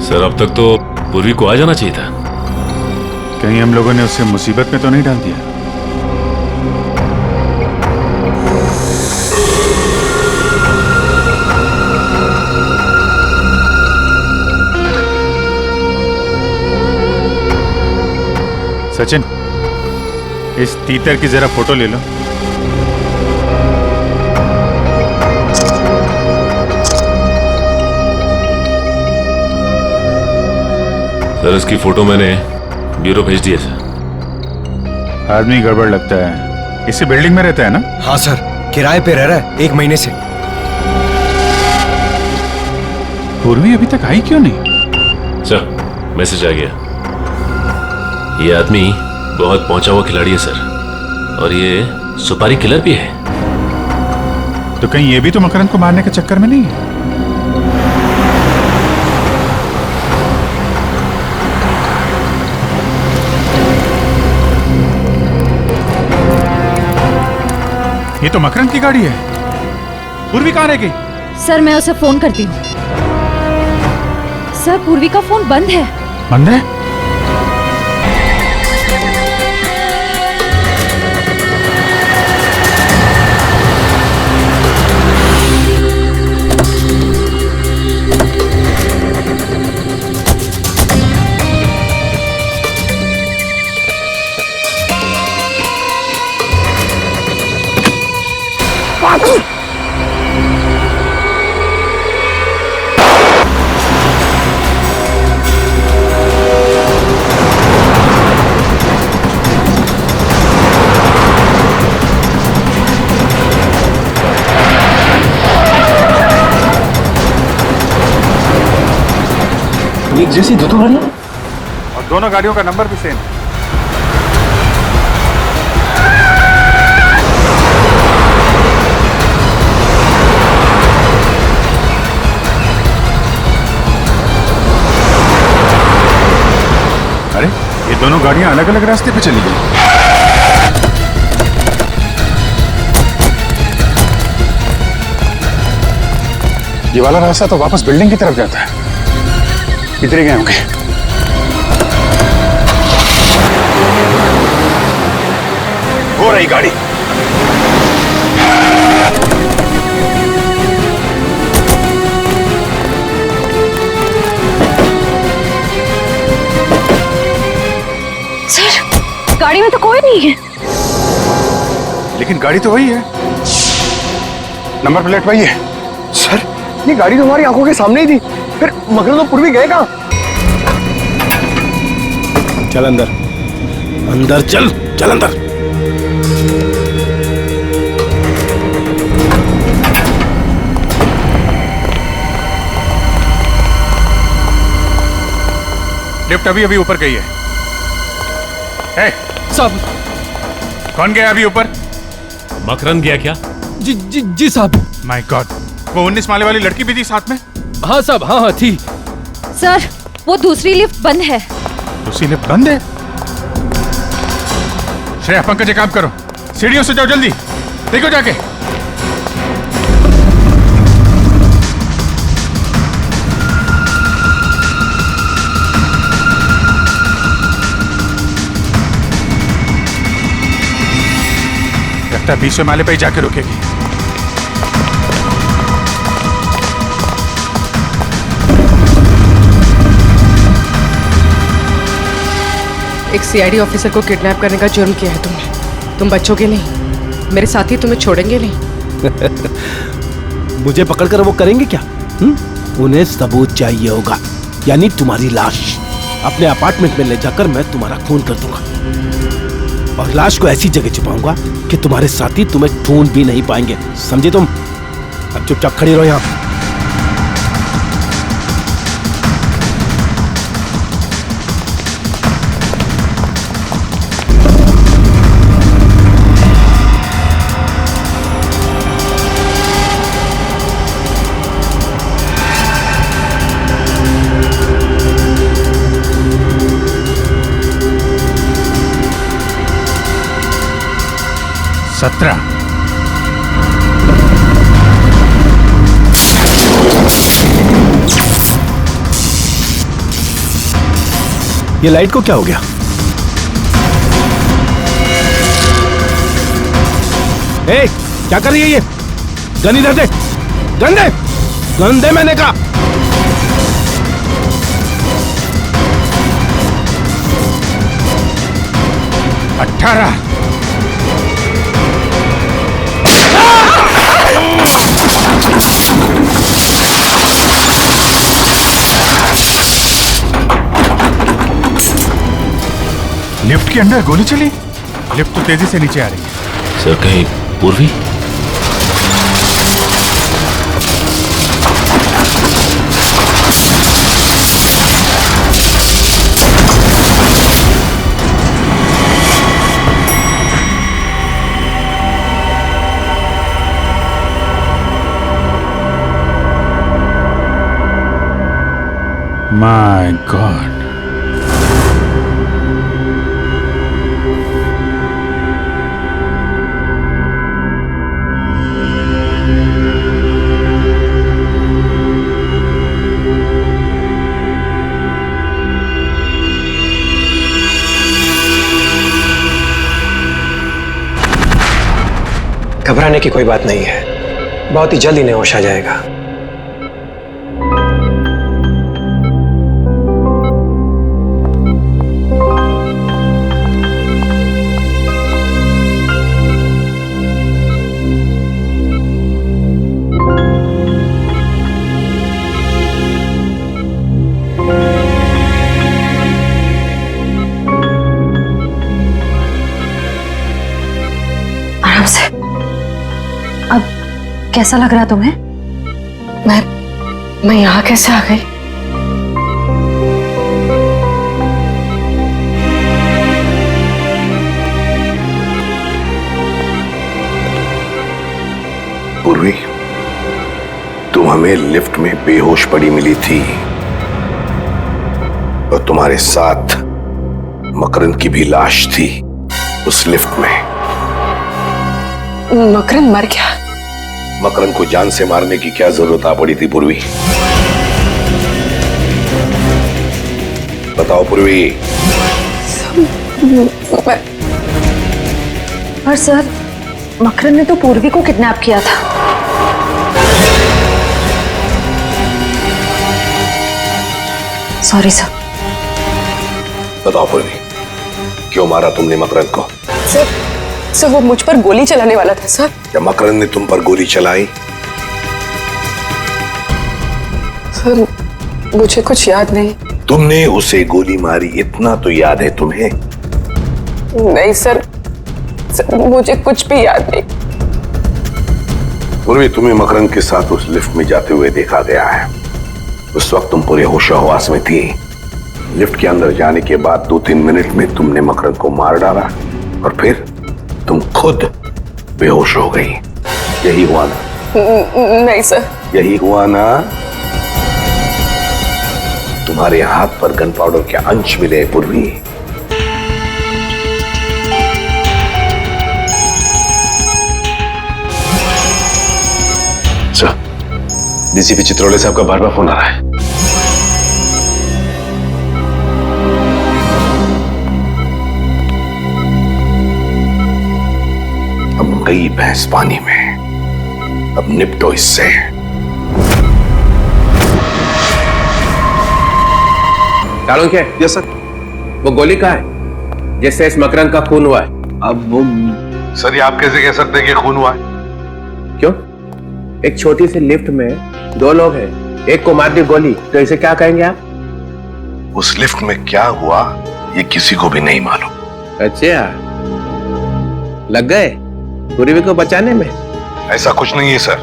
सर अब तक तो पूर्वी को आ जाना चाहिए था। कहीं हम लोगों ने उसे मुसीबत में तो नहीं डाल दिया? सचिन, इस तीतर की जरा फोटो ले लो। सर इसकी फोटो मैंने ब्यूरो भेज दी है सर। आदमी गड़बड़ लगता है। इसी बिल्डिंग में रहता है ना? हाँ सर, किराए पे रह रहा है 1 महीने से। पूर्वी अभी तक आई क्यों नहीं? सर मैसेज आ गया। ये आदमी बहुत पहुंचा हुआ खिलाड़ी है सर, और ये सुपारी किलर भी है। तो कहीं ये भी तो मकरंद को मारने के चक्कर में नहीं है? ये तो मकरंद की गाड़ी है। पूर्वी कहाँ रह गई? सर मैं उसे फोन करती हूँ। सर पूर्वी का फोन बंद है। बंद है? एक जैसी दो गाड़ियां और दोनों गाड़ियों का नंबर भी सेम है। अरे ये दोनों गाड़ियां अलग अलग रास्ते पे चली गई। ये वाला रास्ता तो वापस बिल्डिंग की तरफ जाता है। इधर ही गए होंगे। हो रही गाड़ी। सर गाड़ी में तो कोई नहीं है। लेकिन गाड़ी तो वही है, नंबर प्लेट वही है। सर ये गाड़ी तो हमारी आंखों के सामने ही थी, फिर मकरंद और पूर्वी गए कहाँ? चल अंदर, अंदर चल, चल अंदर। लिफ्ट अभी अभी ऊपर गई है। साहब कौन गया अभी ऊपर? मकरंद गया क्या? जी जी जी साहब। माय गॉड, वो 19 माले वाली लड़की भी थी साथ में? हाँ साहब, हाँ हाँ थी। सर वो दूसरी लिफ्ट बंद है। दूसरी लिफ्ट बंद है? श्रेया, पंकज एक काम करो, सीढ़ियों से जाओ जल्दी, देखो जाके। लगता है 20वें माले पे ही जाके रुकेगी। एक सीआईडी ऑफिसर को किडनैप करने का जुर्म किया है तुमने। तुम बच्चोगे नहीं, मेरे साथी तुम्हें छोड़ेंगे नहीं। मुझे पकड़कर वो करेंगे क्या? उन्हें सबूत चाहिए होगा, यानी तुम्हारी लाश। अपने अपार्टमेंट में ले जाकर मैं तुम्हारा खून कर दूंगा और लाश को ऐसी जगह छुपाऊंगा कि तुम्हारे साथी तुम्हें ढूंढ भी नहीं पाएंगे। समझे तुम? अब चुपचाप खड़ी रहो यहाँ। ये लाइट को क्या हो गया? ए, क्या कर रही है ये? गन इधर दे, गन दे, गन दे मैंने कहा। लिफ्ट के अंदर गोली चली? लिफ्ट तो तेजी से नीचे आ रही है। सर कहीं पूर्वी? My God. घबराने की कोई बात नहीं है, बहुत ही जल्द इन्हें होश आ जाएगा। आराम से। अब कैसा लग रहा तुम्हें? मैं यहाँ कैसे आ गई? पूर्वी, तुम हमें लिफ्ट में बेहोश पड़ी मिली थी और तुम्हारे साथ मकरंद की भी लाश थी उस लिफ्ट में। मकरंद मर गया? मकरंद को जान से मारने की क्या जरूरत आ पड़ी थी पूर्वी? बताओ पूर्वी। पर सर, मकरंद ने तो पूर्वी को किडनैप किया था। Sorry sir. बताओ पूर्वी, क्यों मारा तुमने मकरंद को? सर वो मुझ पर गोली चलाने वाला था सर। क्या मकरंद ने तुम पर गोली चलाई? सर मुझे कुछ याद नहीं। तुमने उसे गोली मारी इतना तो याद है तुम्हें? नहीं सर, मुझे कुछ भी याद नहीं। पूर्वी, तुम्हें मकरंद के साथ उस लिफ्ट में जाते हुए देखा गया है। उस वक्त तुम पूरे होशो-हवास में थी। लिफ्ट के अंदर जाने के बाद 2-3 मिनट में तुमने मकरंद को मार डाला और फिर तुम खुद बेहोश हो गई। यही हुआ ना? नहीं सर। यही हुआ ना? तुम्हारे हाथ पर गन पाउडर के अंश मिले पूर्वी। सर, डीसीपी चित्रोले साहब का बार-बार फोन आ रहा है। अब गई भैंस पानी में, अब निपटो इससे। चाणक्य। Yes sir. वो गोली कहाँ है जिससे इस मकरंद का खून हुआ है? अब वो सर, ये आप कैसे कह सकते हैं कि खून हुआ है? क्यों? एक छोटी सी लिफ्ट में 2 लोग हैं, एक को मार दी गोली, तो इसे क्या कहेंगे आप? उस लिफ्ट में क्या हुआ ये किसी को भी नहीं मालूम। अच्छा, लग गए पूर्वी को बचाने में? ऐसा कुछ नहीं है सर,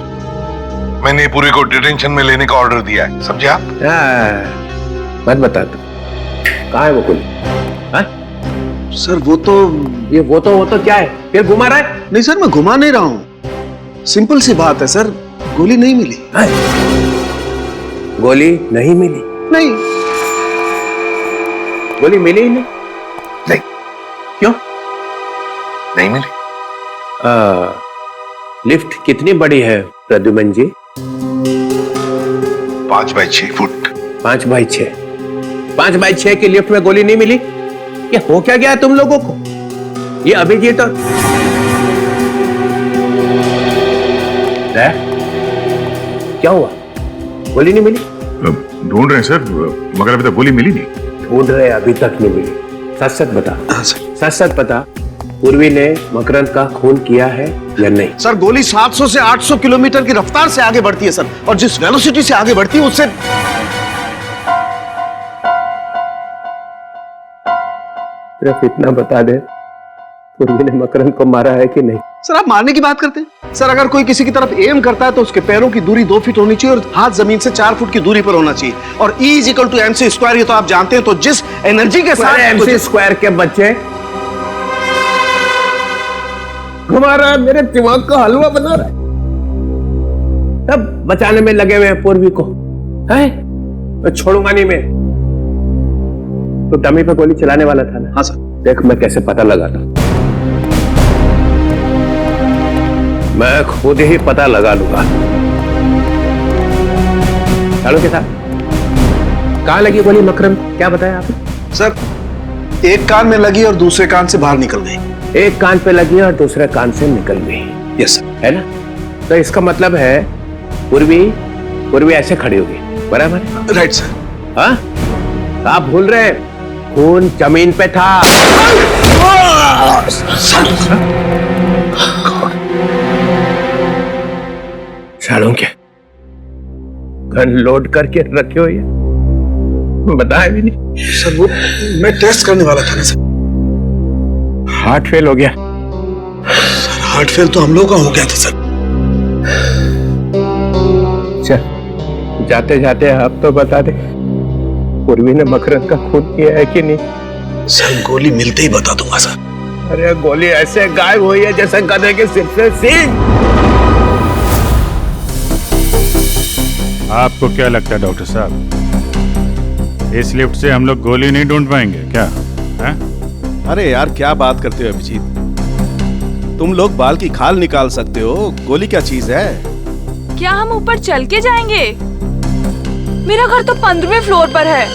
मैंने पूर्वी को डिटेंशन में लेने का ऑर्डर दिया है, समझे आप? मत बता तू, कहाँ है वो गोली? सर वो तो क्या है? फिर घुमा रहा है? नहीं सर, मैं घुमा नहीं रहा हूँ, सिंपल सी बात है सर, गोली नहीं मिली। गोली नहीं मिली? नहीं, गोली मिली ही नहीं। नहीं। क्यों नहीं मिली? लिफ्ट कितनी बड़ी है प्रद्युमन जी? 5 बाई 6 फुट। 5 बाई 6? 5 बाई 6 की लिफ्ट में गोली नहीं मिली? ये हो क्या गया तुम लोगों को? ये अभिजीत और क्या हुआ? गोली नहीं मिली? ढूंढ रहे हैं सर, मगर अभी तक गोली मिली नहीं। ढूंढ रहे, अभी तक नहीं मिली। सच सच बता। सच सच बता, पूर्वी ने मकरंद का खून किया है या नहीं? सर गोली 700 से 800 किलोमीटर की रफ्तार से आगे बढ़ती है सर, और जिस वेलोसिटी से आगे बढ़ती है उससे। सिर्फ इतना बता दे, पूर्वी ने मकरंद को मारा है कि नहीं? सर आप मारने की बात करते हैं सर, अगर कोई किसी की तरफ एम करता है तो उसके पैरों की दूरी 2 फीट होनी चाहिए और हाथ जमीन से 4 फुट की दूरी पर होना चाहिए, और E = mc², ये तो आप जानते हैं। तो जिस एनर्जी के साथ mc² के बच्चे घुमा रहा है, मेरे दिमाग का हलवा बना रहा है। तब बचाने में लगे हुए हैं पूर्वी को, है? मैं छोड़ूंगा नहीं मैं। तो डमी पे गोली चलाने वाला था ना? हाँ सर। देख मैं कैसे पता लगाता, मैं खुद ही पता लगा लूंगा। चालू के साथ कहां लगी गोली मकरंद, क्या बताया आपने? सर एक कान में लगी और दूसरे कान से बाहर निकल गई। एक कान पे लगी और दूसरे कान से निकल गई। Yes sir. है ना? तो इसका मतलब है पूर्वी ऐसे खड़ी होगी, बराबर? Right sir. हाँ? आप भूल रहे हैं, खून जमीन पे था। सालों के गन लोड करके रखे हो ये, बताया भी नहीं। सर वो मैं टेस्ट करने वाला था ना सर। हार्ट फेल हो गया। सर हार्ट फेल तो हम लोगों का हो गया था सर। चल जाते जाते आप तो बता दे, पूर्वी ने मकरंद का खून किया है कि नहीं? सर गोली मिलते ही बता दूंगा सर। अरे गोली ऐसे गायब हुई है जैसे गधे के सिर से सींग। आपको क्या लगता है डॉक्टर साहब, इस लिफ्ट से हम लोग गोली नहीं ढूंढ पाएंगे क्या? है? अरे यार क्या बात करते हो अभिजीत, तुम लोग बाल की खाल निकाल सकते हो, गोली क्या चीज है? क्या हम ऊपर चल के जाएंगे? मेरा घर तो 15वें फ्लोर पर है,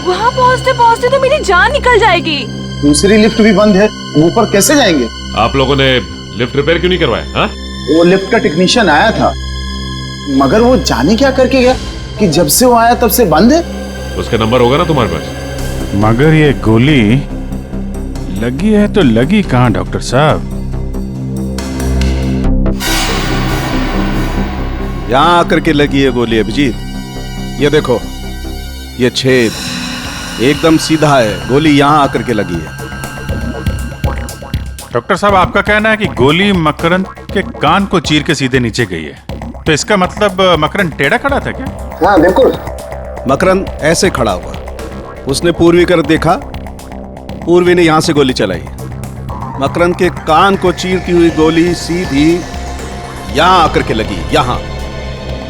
वहाँ पहुँचते पहुँचते तो मेरी जान निकल जाएगी। दूसरी लिफ्ट भी बंद है, ऊपर कैसे जाएंगे? आप लोगों ने लिफ्ट रिपेयर क्यों नहीं करवाया? हाँ? वो लिफ्ट का टेक्नीशियन आया था, मगर वो जाने क्या करके गया कि जब से वो आया तब से बंद है। उसका नंबर होगा ना तुम्हारे पास? मगर ये गोली लगी है तो लगी कहाँ डॉक्टर साहब? यहाँ आकर के लगी है गोली अभिजीत। ये देखो, ये छेद एकदम सीधा है, गोली यहाँ आकर के लगी है। डॉक्टर साहब आपका कहना है कि गोली मकरंद के कान को चीर के सीधे नीचे गई है, तो इसका मतलब मकरंद टेढ़ा खड़ा था क्या? हाँ बिल्कुल। मकरंद ऐसे खड़ा हुआ, उसने पूर्वी कर देखा, पूर्वी ने यहाँ से गोली चलाई। मकरंद के कान को चीरती हुई गोली सीधी यहाँ आकर के लगी, यहाँ।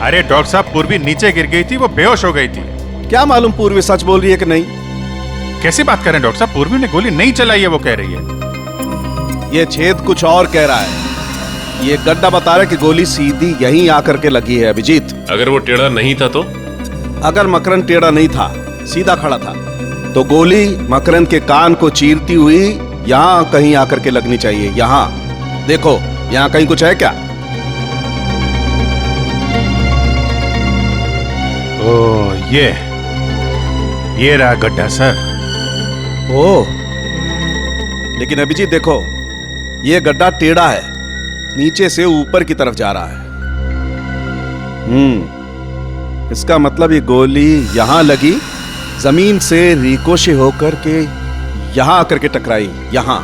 अरे डॉक्टर साहब, पूर्वी नीचे गिर गई थी, वो बेहोश हो गई थी। क्या मालूम पूर्वी सच बोल रही है कि नहीं। कैसी बात कर रहे हैं डॉक्टर साहब, पूर्वी ने गोली नहीं चलाई है वो कह रही है। ये छेद कुछ और कह रहा है, ये गड्ढा बता रहा है कि गोली सीधी यहीं आकर के लगी है अभिजीत। अगर वो टेढ़ा नहीं था तो? अगर मकरंद टेढ़ा नहीं था, सीधा खड़ा था, तो गोली मकरंद के कान को चीरती हुई यहाँ कहीं आकर के लगनी चाहिए। यहाँ देखो, यहाँ कहीं कुछ है क्या? ओह ये रहा गड्ढा सर। ओह, लेकिन अभिजीत देखो, ये गड्ढा टेढ़ा है, नीचे से ऊपर की तरफ जा रहा है। इसका मतलब ये गोली यहां लगी, जमीन से रिकोशे होकर के यहां आकर के टकराई, यहां।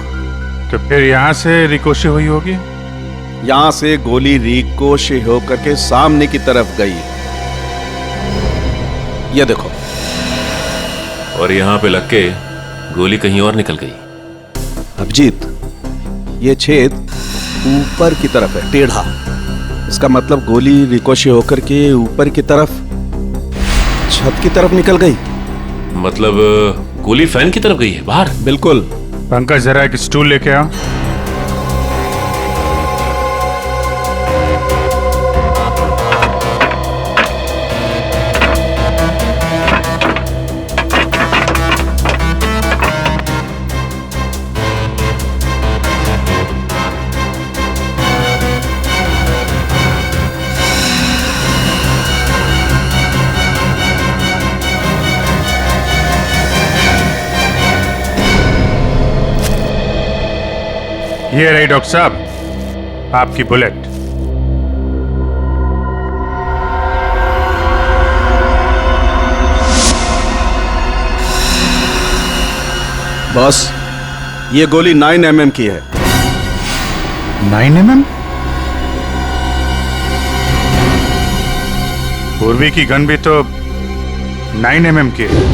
तो फिर यहां से रिकोशे हुई होगी? यहां से गोली रिकोशे होकर के सामने की तरफ गई, ये देखो। और यहाँ पे लग के गोली कहीं और निकल गई। अभिजीत, ये छेद ऊपर की तरफ है, टेढ़ा। इसका मतलब गोली रिकोशे होकर के ऊपर की तरफ, छत की तरफ निकल गई। मतलब गोली फैन की तरफ गई है बाहर? बिल्कुल। पंकज जरा एक स्टूल लेके आओ। ये रही डॉक्टर साहब आपकी बुलेट। बॉस, ये गोली 9 mm की है। 9 mm? पूर्वी की गन भी तो 9 mm की है।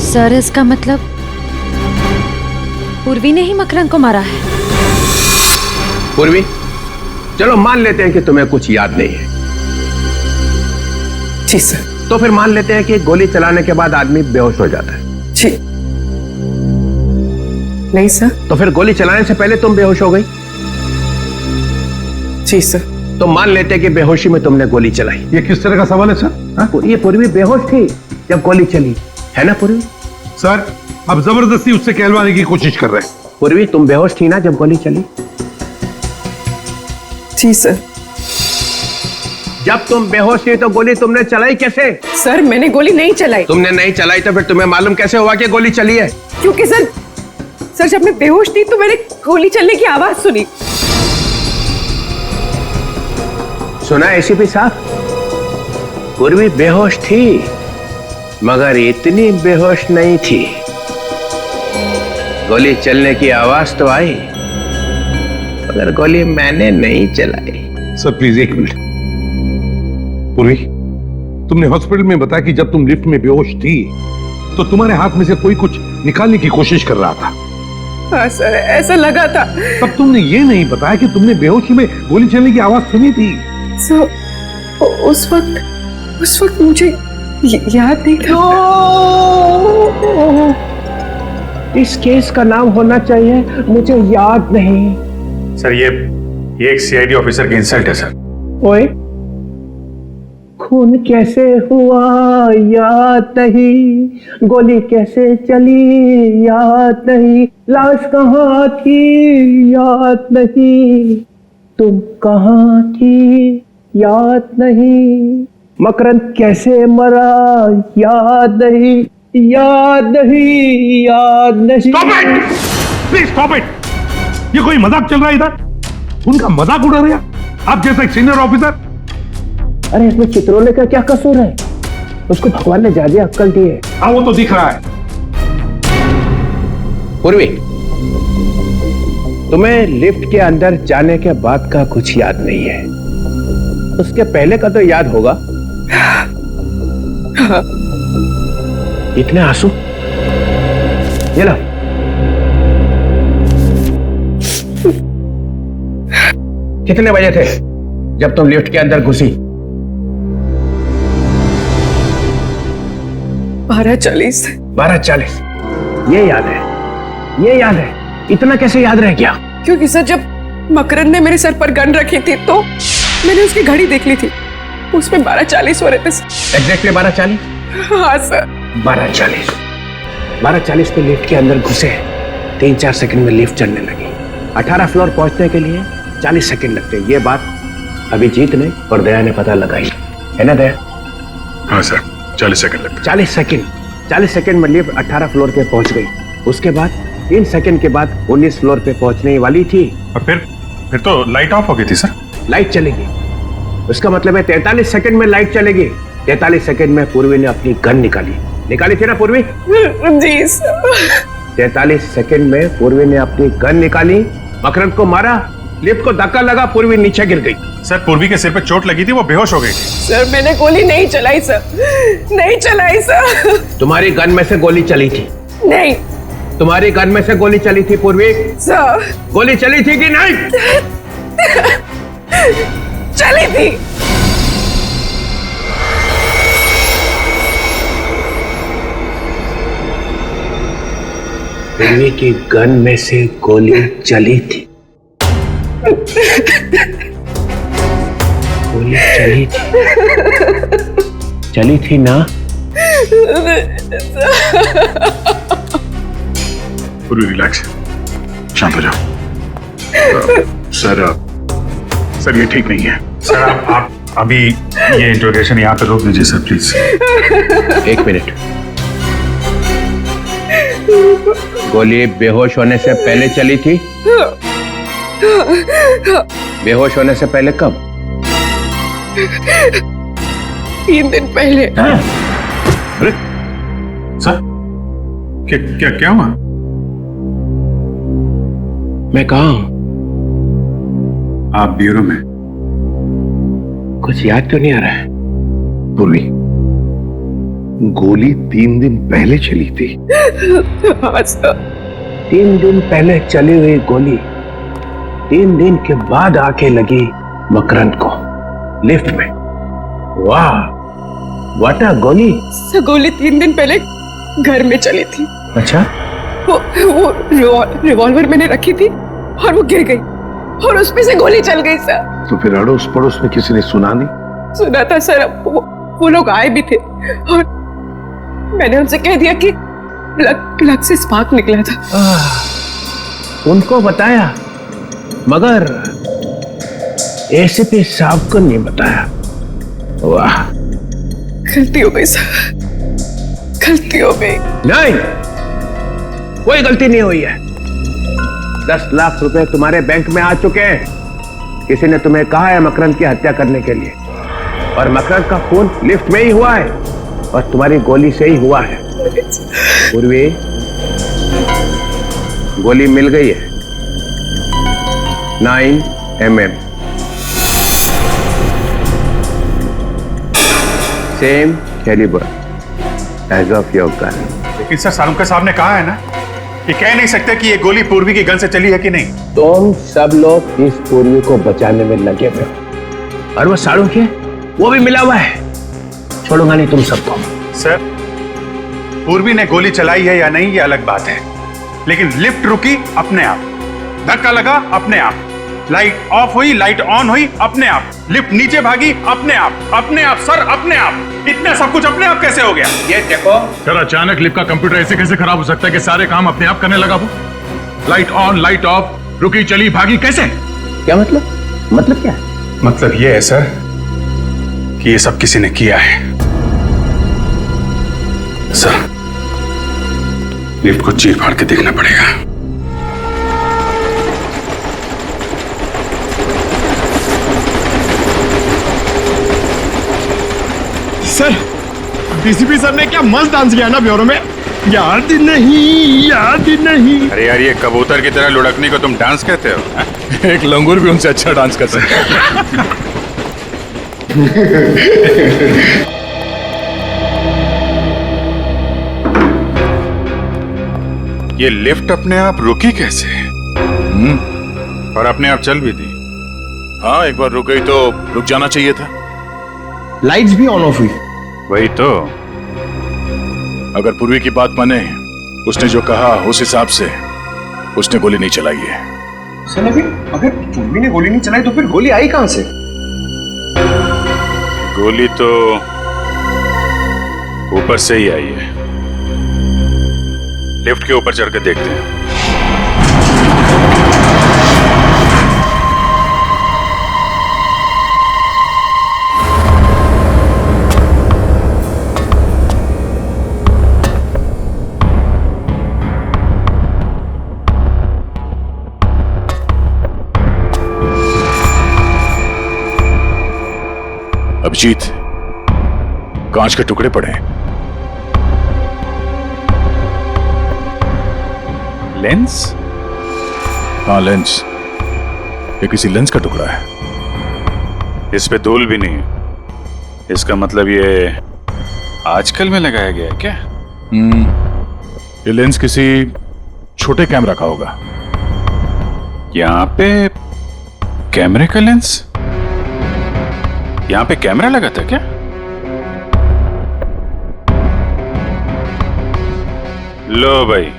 सर इसका मतलब पूर्वी ने ही मकरंद को मारा है। पूर्वी, चलो मान लेते हैं कि तुम्हें कुछ याद नहीं है। ठीक सर। तो फिर मान लेते हैं कि गोली चलाने के बाद आदमी बेहोश हो जाता है। ठीक। नहीं सर। तो फिर गोली चलाने से पहले तुम बेहोश हो गई? जी सर। तो मान लेते हैं कि बेहोशी में तुमने गोली चलाई। ये किस तरह का सवाल है सर? ये पूर्वी बेहोश थी जब गोली चली, है ना पूर्वी? सर, अब जबरदस्ती उससे कहलवाने की कोशिश कर रहे हैं। पूर्वी, तुम बेहोश थी ना जब गोली चली? जी सर। जब तुम बेहोश थी तो गोली तुमने चलाई कैसे? सर मैंने गोली नहीं चलाई। तुमने नहीं चलाई तो फिर तुम्हें मालूम कैसे हुआ कि गोली चली है? क्योंकि सर जब मैं बेहोश थी तो मैंने गोली चलने की आवाज सुनी। सुना एसीपी साहब? पूर्वी बेहोश थी मगर इतनी बेहोश नहीं थी। गोली चलने की आवाज तो आई मगर गोली मैंने नहीं चलाई। सर प्लीज एक मिनट। पूर्वी, तुमने हॉस्पिटल में बताया कि जब तुम लिफ्ट में बेहोश थी तो तुम्हारे हाथ में से कोई कुछ निकालने की कोशिश कर रहा था। हाँ सर, ऐसा लगा था। तब तुमने ये नहीं बताया कि तुमने बेहोशी में गोली चलने की आवाज सुनी थी। उस वक्त मुझे याद नहीं था। इस केस का नाम होना चाहिए मुझे याद नहीं। सर ये एक सीआईडी ऑफिसर की इंसल्ट है सर। ओए, खून कैसे हुआ याद नहीं, गोली कैसे चली याद नहीं, लाश कहाँ थी याद नहीं, तुम कहाँ थी याद नहीं, मकरंद कैसे मरा याद नहीं, याद नहीं, याद नहीं। Stop it! Please stop it! ये कोई मजाक चल रहा है इधर? उनका मजाक उड़ा रहे हैं आप जैसा एक सीनियर ऑफिसर। अरे इसमें चित्रोले का क्या कसूर है? उसको भगवान ने ज्यादा अक्कल दी है। हाँ वो तो दिख रहा है। पूर्वी, तुम्हें लिफ्ट के अंदर जाने के बाद का कुछ याद नहीं है, उसके पहले का तो याद होगा। इतने आंसू? ये लो। कितने बजे थे जब तुम लिफ्ट के अंदर घुसी? 12:40। 12:40। ये याद है, ये याद है। इतना कैसे याद रह गया? क्योंकि सर जब मकरंद ने मेरे सर पर गन रखी थी तो मैंने उसकी घड़ी देख ली थी, उसमें 12:40 हो रहे थे। एग्जैक्टली 12:40? हाँ सर। 12:40। 12:40 पे लिफ्ट के अंदर घुसे, 3-4 सेकंड में लिफ्ट चलने लगी। 18 फ्लोर पहुंचने के लिए 40 सेकंड लगते। ये बात अभिजीत ने और दया ने पता लगाई है ना दया? हाँ सर, 40 सेकंड लगते। 40 सेकंड में लिफ्ट 18 फ्लोर पे पहुंच गई। उसके बाद 3 सेकंड के बाद 19 फ्लोर पे पहुंचने वाली थी। और फिर तो लाइट ऑफ हो गई थी सर। लाइट चलेगी, उसका मतलब है 43 सेकंड में लाइट चलेगी। 43 सेकंड में पूर्वी ने अपनी गन निकाली थी ना पूर्वी? जी सर। 43 सेकंड में पूर्वी ने अपनी गन निकाली, मकरंद को मारा, लिफ्ट को धक्का लगा, पूर्वी नीचे गिर गई। सर पूर्वी के सिर पे चोट लगी थी, वो बेहोश हो गई थी। सर मैंने गोली नहीं चलाई सर, नहीं चलाई सर। तुम्हारी गन में से गोली चली थी? नहीं। तुम्हारी गन में से गोली चली थी पूर्वी? सर गोली चली थी कि नहीं? चली थी। पूर्वी की गन में से गोली चली थी। गोली चली थी ना? पूरी रिलैक्स, शांत हो जाओ। सर ये ठीक नहीं है। सर आप अभी ये इंट्रोगेशन यहाँ पे रोक दीजिए सर प्लीज। 1 मिनट। गोली बेहोश होने से पहले चली थी? बेहोश होने से पहले कब? 3 दिन पहले। अरे सर क्या हुआ? मैं कहाँ हूं? आप ब्यूरो में। कुछ याद क्यों नहीं आ रहा है? पूर्वी, गोली 3 दिन पहले चली थी। 3 दिन पहले चली हुई गोली 3 दिन के बाद आके लगी मकरंद को लिफ्ट में। वाह, व्हाट अ गोली। गोली 3 दिन पहले घर में चली थी। अच्छा? वो रिवॉल्वर मैंने रखी थी और वो गिर गई और उसमें से गोली चल गई सर। तो फिर अड़ोस पड़ोस में किसी ने सुना नहीं? सुना था सर, वो लोग आए भी थे और मैंने उनसे कह दिया कि प्लग से स्पार्क निकला था। उनको बताया मगर एसीपी साहब को नहीं बताया। वाह, गलती हो गई सर, गलती हो गई। नहीं, कोई गलती नहीं हुई है। 10 लाख रुपए तुम्हारे बैंक में आ चुके हैं। किसी ने तुम्हें कहा है मकरंद की हत्या करने के लिए, और मकरंद का खून लिफ्ट में ही हुआ है और तुम्हारी गोली से ही हुआ है। पूर्वी, गोली मिल गई है, 9 mm, same calibre as of your gun. लेकिन सर, सालुंका साहब ने कहा है ना कि कह नहीं सकते कि ये गोली पूर्वी की गन से चली है कि नहीं। तुम सब लोग इस पूर्वी को बचाने में लगे हुए हो, और वो सालुंका वो भी मिला हुआ है। छोड़ूंगा नहीं तुम सबको। सर, पूर्वी ने गोली चलाई है या नहीं ये अलग बात है, लेकिन लिफ्ट रुकी अपने आप, धक्का लगा अपने आप, लाइट ऑफ हुई लाइट ऑन हुई अपने आप, लिफ्ट नीचे भागी अपने आप सर, अपने आप। इतना सब कुछ अपने आप कैसे हो गया? ये देखो सर, अचानक लिफ्ट का कंप्यूटर ऐसे कैसे खराब हो सकता है कि सारे काम अपने आप करने लगा? वो लाइट ऑन लाइट ऑफ, रुकी चली भागी, कैसे? क्या मतलब क्या है? मतलब ये है सर कि ये सब किसी ने किया है। सर, लिफ्ट को चीर फाड़ के देखना पड़ेगा। सर, डीसीपी सर ने क्या मस्त डांस किया ना ब्यूरो में। याद नहीं, याद नहीं। अरे यार, ये कबूतर की तरह लुढ़कने को तुम डांस कहते हो? एक लंगूर भी उनसे अच्छा डांस कर सकता है। ये लिफ्ट अपने आप रुकी कैसे? और अपने आप चल भी दी। हाँ, एक बार रुक गई तो रुक जाना चाहिए था। लाइट्स भी ऑन ऑफ हुई। वही तो। अगर पूर्वी की बात माने, उसने जो कहा उस हिसाब से उसने गोली नहीं चलाई है। सर, लेकिन अगर पूर्वी ने गोली नहीं चलाई तो फिर गोली आई कहां से? गोली तो ऊपर से ही आई है। लिफ्ट के ऊपर चढ़कर देखते हैं। अभिजीत, कांच के टुकड़े पड़े हैं। लेंस? हाँ, लेंस। ये किसी लेंस का टुकड़ा है। इस पे धूल भी नहीं है। इसका मतलब ये आजकल में लगाया गया है क्या? ये लेंस किसी छोटे कैमरा का होगा। यहाँ पे कैमरे का लेंस? यहाँ पे कैमरा लगा था क्या? लो भाई,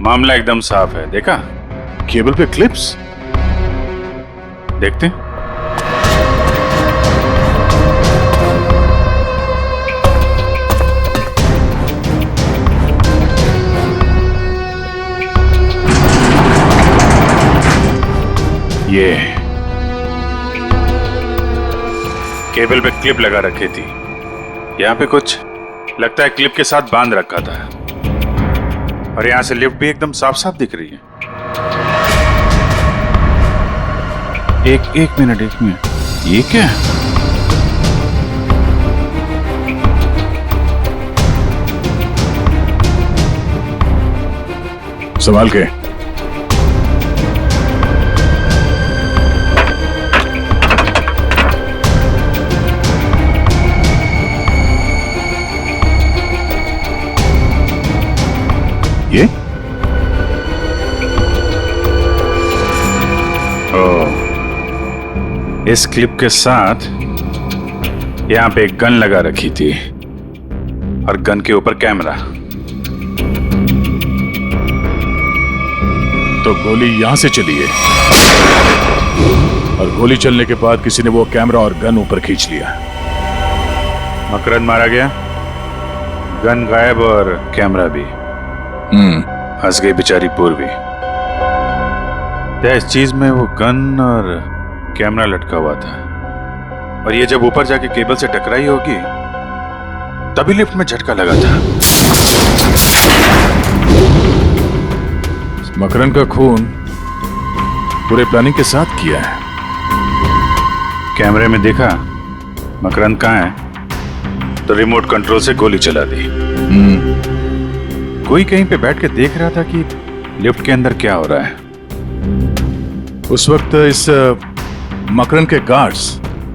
मामला एकदम साफ है। देखा? केबल पे क्लिप्स। देखते हैं। ये केबल पे क्लिप लगा रखी थी। यहाँ पे कुछ लगता है क्लिप के साथ बांध रखा था, और यहां से लिफ्ट भी एकदम साफ साफ दिख रही है। एक मिनट, ये क्या है? संभाल के। ये? इस क्लिप के साथ यहां पे एक गन लगा रखी थी, और गन के ऊपर कैमरा। तो गोली यहां से चली है, और गोली चलने के बाद किसी ने वो कैमरा और गन ऊपर खींच लिया। मकरंद मारा गया, गन गायब और कैमरा भी। फंस गई बेचारी पूर्वी। इस चीज में वो गन और कैमरा लटका हुआ था, और ये जब ऊपर जाके केबल से टकराई होगी तभी लिफ्ट में झटका लगा था। मकरन का खून पूरे प्लानिंग के साथ किया है। कैमरे में देखा मकरन कहाँ है तो रिमोट कंट्रोल से गोली चला दी। कोई कहीं पे बैठ के देख रहा था कि लिफ्ट के अंदर क्या हो रहा है। उस वक्त इस मकरन के गार्ड्स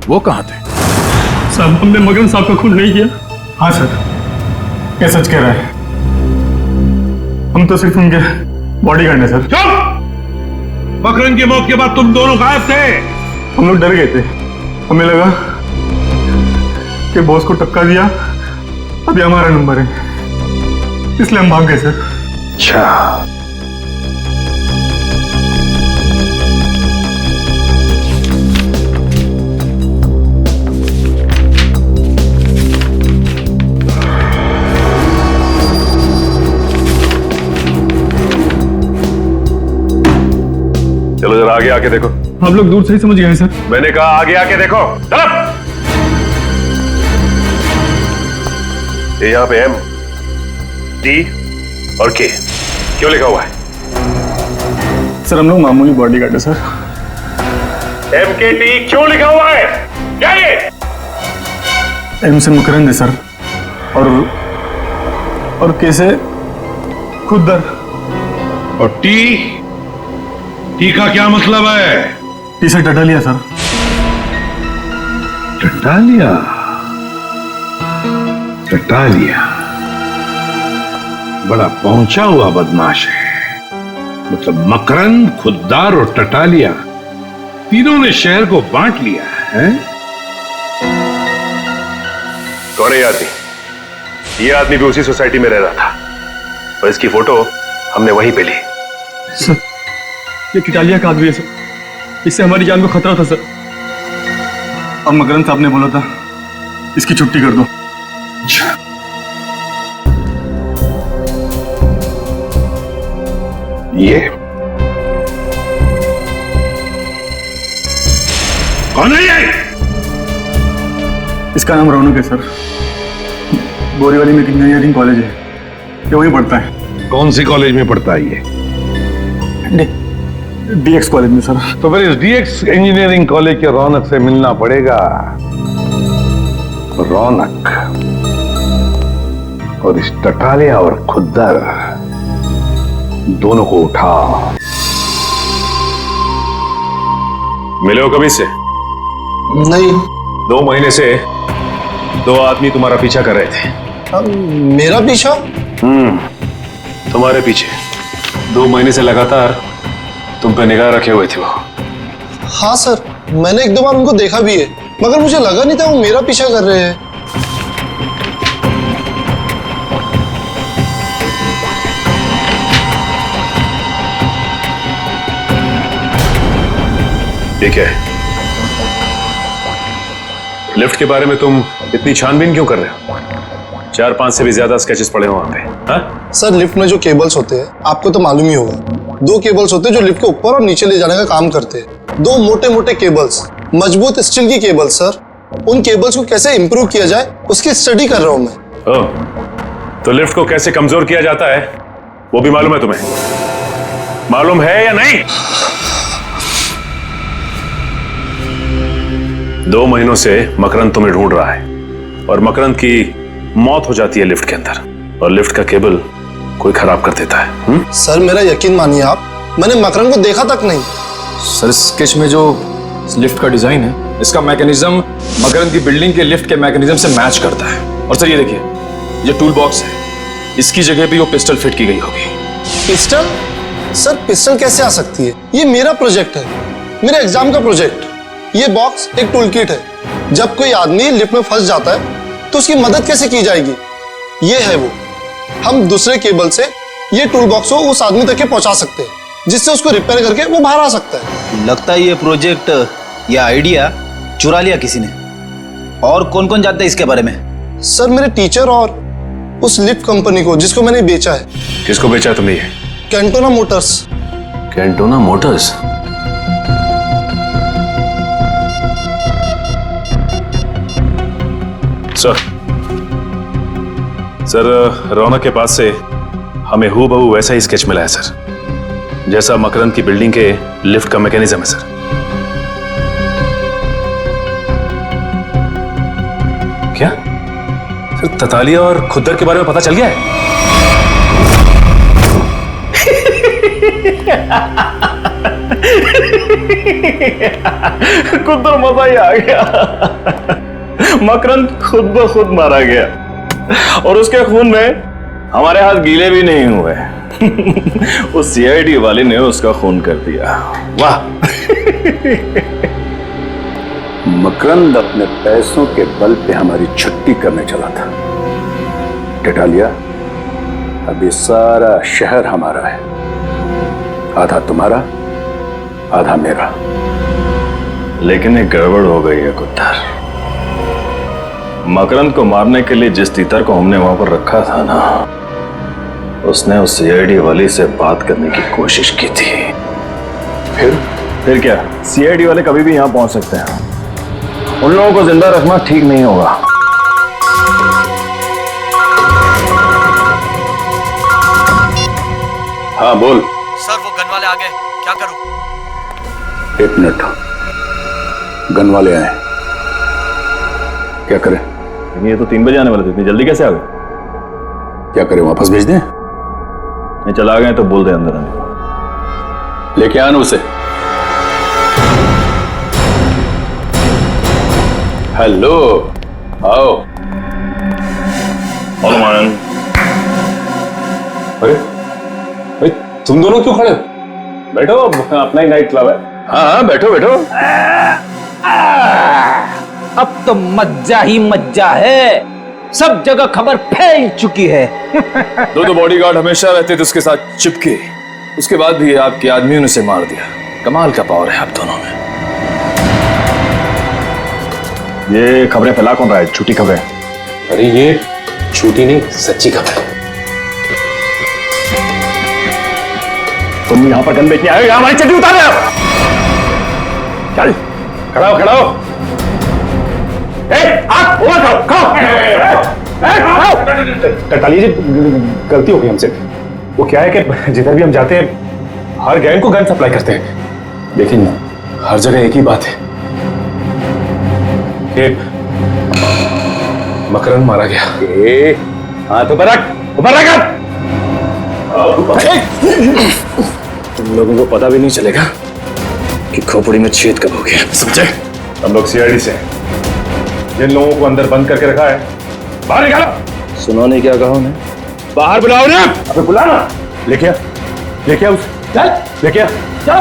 वो कहाँ थे? साहब, हमने मकरन साहब का खून नहीं किया। हाँ सर, क्या सच कह रहा है? हम तो सिर्फ उनके बॉडीगार्ड हैं सर। चुप! मकरन की मौत के बाद तुम दोनों गायब थे। हम लोग डर गए थे, हमें लगा कि बॉस को टक्का दिया, अभी हमारा नंबर है, इसलिए हम भाग गए सर। अच्छा, चलो जरा आगे आके देखो। आप लोग दूर से ही समझ गए सर। मैंने कहा आगे आके देखो। चलो। ये यहाँ पे एम, डी और के क्यों लिखा हुआ है? सर हम लोग मामूली बॉडीगार्ड है सर। एम के टी क्यों लिखा हुआ है? क्या ये? एम से मकरंद है सर, और के से खुदर। और टी का क्या मतलब है? टी से टटालिया सर। टटालिया? टटालिया बड़ा पहुंचा हुआ बदमाश है। मतलब मकरंद, खुद्दार और टटालिया तीनों ने शहर को बांट लिया है। कौन है ये आदमी? ये आदमी भी उसी सोसाइटी में रह रहा था और इसकी फोटो हमने वहीं पे ली। सर ये टिटालिया का आदमी है सर, इससे हमारी जान को खतरा था सर। अब मकरंद साहब ने बोला था इसकी छुट्टी कर दो। ये कौन है ये? इसका नाम रौनक है सर, बोरीवली में इंजीनियरिंग कॉलेज है, ये वहीं पढ़ता है। कौन सी कॉलेज में पढ़ता है ये? डीएक्स कॉलेज में सर। तो फिर इस डीएक्स इंजीनियरिंग कॉलेज के रौनक से मिलना पड़ेगा। रौनक और इस टटालिया और खुद्दर दोनों को उठा। मिले हो कभी से? नहीं। 2 महीने से 2 आदमी तुम्हारा पीछा कर रहे थे। मेरा पीछा? तुम्हारे पीछे 2 महीने से लगातार तुम पे निगाह रखे हुए थे वो। हाँ सर, मैंने 1-2 बार उनको देखा भी है, मगर मुझे लगा नहीं था वो मेरा पीछा कर रहे हैं। ठीक है, लिफ्ट के बारे में तुम इतनी छानबीन क्यों कर रहे हो? 4-5 से भी ज्यादा स्केचेस पड़े हो वहां पे। हाँ? सर लिफ्ट में जो केबल्स होते हैं आपको तो मालूम ही होगा, 2 केबल्स होते हैं जो लिफ्ट के ऊपर और नीचे ले जाने का काम करते हैं। 2 मोटे मोटे केबल्स, मजबूत स्टील की केबल्स सर। उन केबल्स को कैसे इंप्रूव किया जाए उसकी स्टडी कर रहा हूं मैं। ओह, तो लिफ्ट को कैसे कमजोर किया जाता है वो भी मालूम है तुम्हें? मालूम है या नहीं? 2 महीनों से मकरंद तुम्हें ढूंढ रहा है और मकरंद की मौत हो जाती है लिफ्ट के अंदर, और लिफ्ट का केबल कोई खराब कर देता है। सर मेरा यकीन मानिए आप, मैंने मकरंद को देखा तक नहीं। सर स्केच में जो लिफ्ट का डिजाइन है, इसका मैकेनिज्म मकरंद की बिल्डिंग के लिफ्ट के मैकेनिज्म से मैच करता है। और सर ये देखिए, ये टूल बॉक्स है, इसकी जगह भी वो पिस्टल फिट की गई होगी। पिस्टल? सर पिस्टल कैसे आ सकती है? ये मेरा प्रोजेक्ट है, मेरे एग्जाम का प्रोजेक्ट। ये बॉक्स एक टूल किट है, जब कोई आदमी लिफ्ट में फंस जाता है तो उसकी मदद कैसे की जाएगी, ये है वो। हम दूसरे केबल से ये टूल बॉक्स को उस आदमी तक पहुंचा सकते हैं, जिससे उसको रिपेयर करके वो बाहर आ सकता है। लगता है ये प्रोजेक्ट या आइडिया चुरा लिया किसी ने। और कौन कौन जानता है इसके बारे में? सर मेरे टीचर और उस लिफ्ट कंपनी को जिसको मैंने बेचा है। किसको बेचा तुमने ये? Cantona Motors. Cantona Motors? Sir Raunak के पास से हमें हूबहू वैसा ही स्केच मिला है सर, जैसा मकरंद की बिल्डिंग के लिफ्ट का मैकेनिज्म है सर। क्या सर ततालिया और खुद्दर के बारे में पता चल गया है? खुद्दर मजा ही आ गया। मकरंद खुद ब खुद मारा गया और उसके खून में हमारे हाथ गीले भी नहीं हुए। उस सीआईडी वाले ने उसका खून कर दिया। वाह! मकरंद अपने पैसों के बल पे हमारी छुट्टी करने चला था। टेटालिया, अभी सारा शहर हमारा है, आधा तुम्हारा आधा मेरा। लेकिन एक गड़बड़ हो गई है खुद्दर। मकरंद को मारने के लिए जिस तीतर को हमने वहां पर रखा था ना, उसने उस सीआईडी वाली से बात करने की कोशिश की थी। फिर क्या? सीआईडी वाले कभी भी यहां पहुंच सकते हैं। उन लोगों को जिंदा रखना ठीक नहीं होगा। हाँ बोल। सर वो गन वाले आ गए, क्या करूं? 1 मिनट, गन वाले आए, क्या करें? ये तो 3 बजे आने वाले थे, इतनी जल्दी कैसे आ गए? क्या करें, वापस भेज दें? नहीं, चला गए तो बोल दे अंदर आने। लेके आना उसे। हेलो, आओ। अरे तुम दोनों क्यों खड़े हो? बैठो, अपना ही नाइट क्लब है। हाँ बैठो बैठो। अब तो मज्जा ही मज्जा है, सब जगह खबर फैल चुकी है। दो बॉडीगार्ड हमेशा रहते थे उसके साथ चिपके, उसके बाद भी आपके आदमियों ने उसे मार दिया। कमाल का पावर है आप दोनों में। ये खबरें फैला कौन रहा है? झूठी खबरें? अरे ये झूठी नहीं, सच्ची खबर है। तुम यहां पर गन बेचने आए हो या हमारी चड्डी उतार रहे हो? चल खड़ा हो, खड़ा हो। टटाली जी, गलती हो गई हमसे। वो क्या है कि जिधर भी हम जाते हैं हर गैंग को गन सप्लाई करते हैं, लेकिन हर जगह एक ही बात है कि मकरंद मारा गया। हाँ तो बरक तुम लोगों को पता भी नहीं चलेगा कि खोपड़ी में छेद कब हो गया, समझे? हम लोग सीआईडी से हैं। जिन लोगों को अंदर बंद करके रखा है बाहर निकालो। सुनो नहीं क्या कहा उन्हें? बाहर बुलाओ ना। अबे बुलाना। लेके आ उस, चल लेके आ, चल।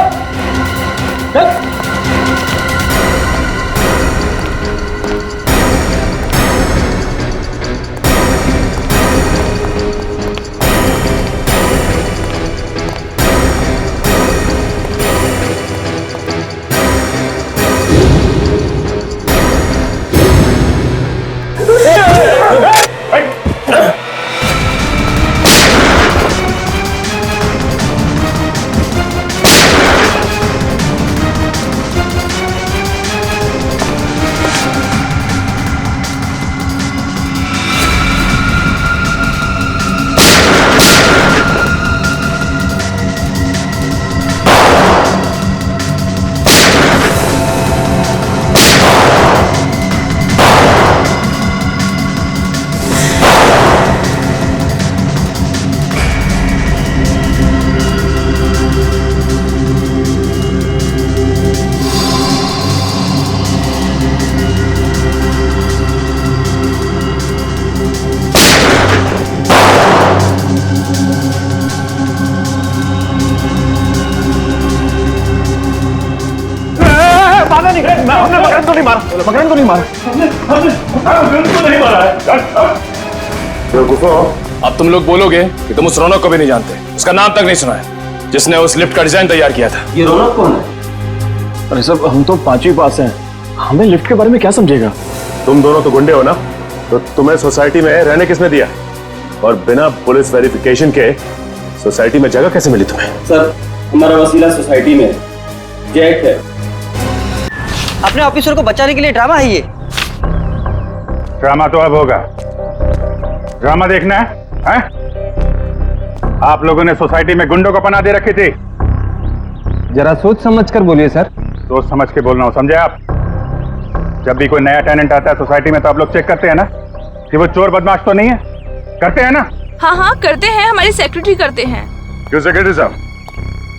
मकरंद को नहीं मारा। अब तुम लोग बोलोगे कि तुम उस रौनक को भी नहीं जानते, उसका नाम तक नहीं सुना है, जिसने उस लिफ्ट का डिजाइन तैयार किया था। ये रौनक कौन है? अरे सब हम तो 5वीं पास हैं, हमें लिफ्ट के बारे में क्या समझेगा? तुम दोनों तो गुंडे हो ना, तो तुम्हें सोसाइटी में रहने किसने दिया? और बिना पुलिस वेरिफिकेशन के सोसाइटी में जगह कैसे मिली तुम्हें? सर, हमारा वसीला सोसाइटी में जैक है। अपने ऑफिसर को बचाने के लिए ड्रामा है ये। ड्रामा तो अब होगा। ड्रामा देखना है? आप लोगों ने सोसाइटी में गुंडों को पनाह दे रखी थी। जरा सोच समझ कर बोलिए सर। सोच समझ के बोलना हो, समझे आप? जब भी कोई नया टेनेंट आता है सोसाइटी में तो आप लोग चेक करते हैं ना कि वो चोर बदमाश तो नहीं है? करते हैं ना? हाँ हाँ करते हैं, हमारी सेक्रेटरी करते हैं। क्यों सेक्रेटरी साहब,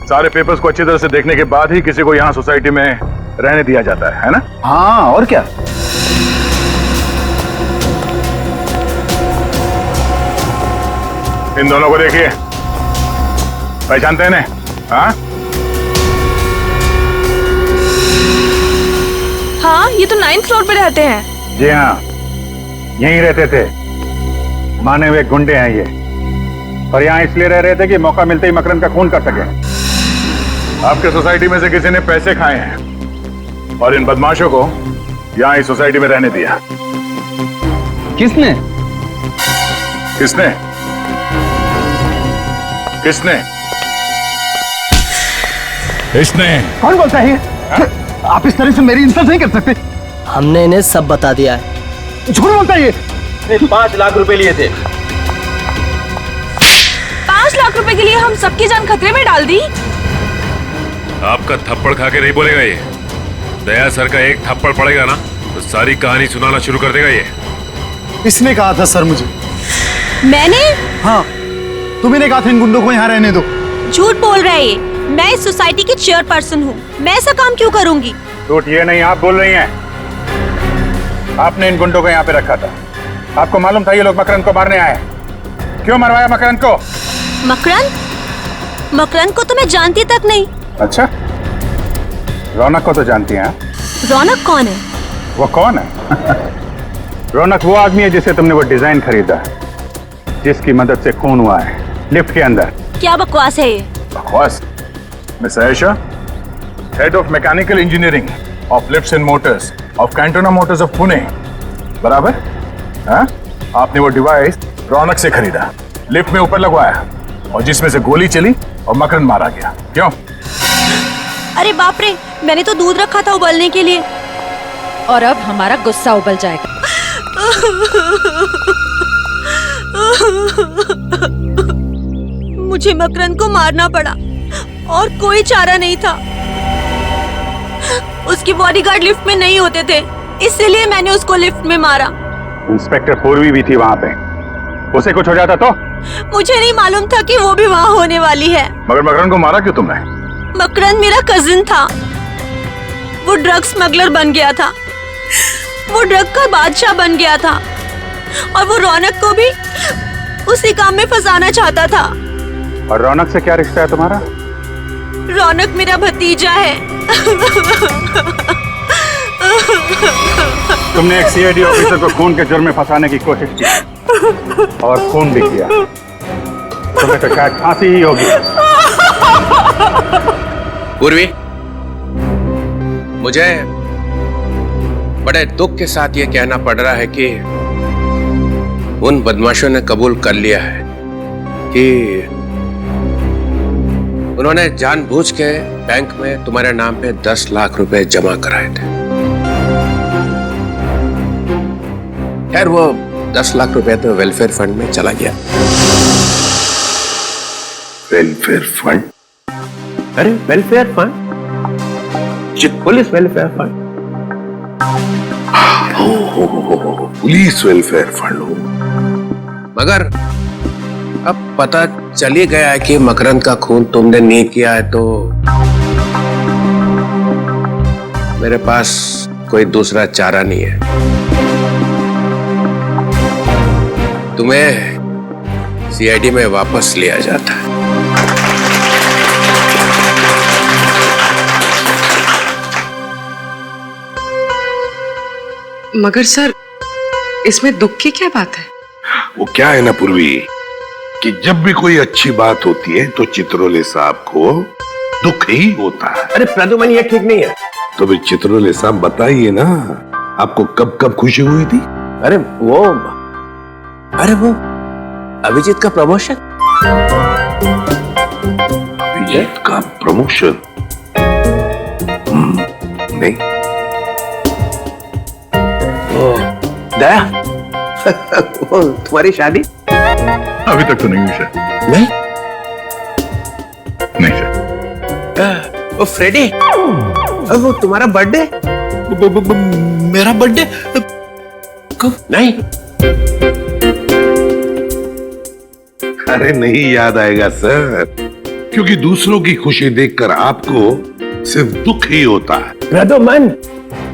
सारे पेपर्स को अच्छी तरह से देखने के बाद ही किसी को यहाँ सोसाइटी में रहने दिया जाता है ना? हाँ, और क्या? इन दोनों को देखिए, पहचानते हैं ना? हाँ हाँ, ये तो 9th फ्लोर पे रहते हैं। जी हाँ, यहीं रहते थे। माने हुए गुंडे हैं ये, पर यहाँ इसलिए रह रहे थे कि मौका मिलते ही मकरंद का खून कर सके। आपके सोसाइटी में से किसी ने पैसे खाए हैं और इन बदमाशों को यहाँ इस सोसाइटी में रहने दिया। किसने? किसने? किसने? इसने। कौन बोलता है ये? आप इस तरह से मेरी इंसल्ट नहीं कर सकते। हमने इन्हें सब बता दिया है। झूठ बोलता है ये। 5 लाख रुपए लिए थे। 5 लाख रुपए के लिए हम सबकी जान खतरे में डाल दी। आपका थप्पड़ खा के नहीं बोलेगा ये। दया सर का एक थप्पड़ पड़ेगा ना तो सारी कहानी सुनाना शुरू कर देगा ये। इसने कहा था सर मुझे। मैंने? हाँ, तुम्ही ने कहा था इन गुंडों को यहाँ रहने दो। झूठ बोल रहा है ये। मैं इस सोसाइटी की चेयरपर्सन हूँ, मैं ऐसा काम क्यों करूंगी? झूठ ये नहीं, आप बोल रही हैं। आपने इन गुंडों को यहाँ पे रखा था। आपको मालूम था ये लोग मकरंद को मारने आए। क्यों मरवाया मकरंद को? मकरंद? मकरंद को तो मैं जानती तक नहीं। अच्छा, रौनक को तो जानती हैं? रौनक कौन है? वो कौन है? रौनक वो आदमी है जिसे तुमने वो डिजाइन खरीदा, जिसकी मदद से खून हुआ है लिफ्ट के अंदर। क्या बकवास है ये? बकवास? Miss Ayesha, head of mechanical engineering of lifts and Motors of Cantona Motors of Pune, बराबर? हाँ? आपने वो डिवाइस रौनक से खरीदा, लिफ्ट में ऊपर लगवाया और जिसमें से गोली चली और मकरंद मारा गया। क्यों? अरे बाप रे, मैंने तो दूध रखा था उबलने के लिए। और अब हमारा गुस्सा उबल जाएगा। मुझे मकरंद को मारना पड़ा और कोई चारा नहीं था। उसकी बॉडीगार्ड लिफ्ट में नहीं होते थे, इसलिए मैंने उसको लिफ्ट में मारा। इंस्पेक्टर पूर्वी भी थी वहाँ पे, उसे कुछ हो जाता तो? मुझे नहीं मालूम था कि वो भी वहाँ होने वाली है। मगर मकरंद को मारा क्यों तुमने? मकरंद मेरा कजिन था। वो ड्रग स्मगलर बन गया था, वो ड्रग का बादशाह बन गया था और वो रौनक को भी उसी काम में फंसाना चाहता था। और रौनक से क्या रिश्ता है तुम्हारा? रौनक मेरा भतीजा है। तुमने एक सीआईडी ऑफिसर को खून के जुर्म में फंसाने की कोशिश की और खून भी किया। तुम्हें तो शायद फांसी ही होगी। पूर्वी, मुझे बड़े दुख के साथ ये कहना पड़ रहा है कि उन बदमाशों ने कबूल कर लिया है कि उन्होंने जानबूझ के बैंक में तुम्हारे नाम पे 10 लाख रुपए जमा कराए थे। खैर वो 10 लाख रुपए तो वेलफेयर फंड में चला गया। Welfare fund? अरे welfare fund? Police welfare fund? Police welfare fund हो। मगर अब पता चल ही गया है कि मकरंद का खून तुमने नहीं किया है, तो मेरे पास कोई दूसरा चारा नहीं है। तुम्हें सीआईडी में वापस लिया जाता है। मगर सर, इसमें दुख की क्या बात है? वो क्या है ना पूर्वी, कि जब भी कोई अच्छी बात होती है तो चित्रोले साहब को दुख ही होता है। अरे प्रदुमन, ये ठीक नहीं है। तो भी चित्रोले साहब बताइए ना, आपको कब कब खुशी हुई थी? अरे वो अभिजीत का प्रमोशन? अभिजीत का प्रमोशन? नहीं। दया, वो तुम्हारी शादी? अभी तक तो नहीं हुई सर। नहीं? नहीं सर। वो फ्रेडी, वो तुम्हारा बर्थडे? मेरा बर्थडे कब? नहीं। अरे नहीं याद आएगा सर, क्योंकि दूसरों की खुशी देखकर आपको सिर्फ दुख ही होता है। प्रदुमन,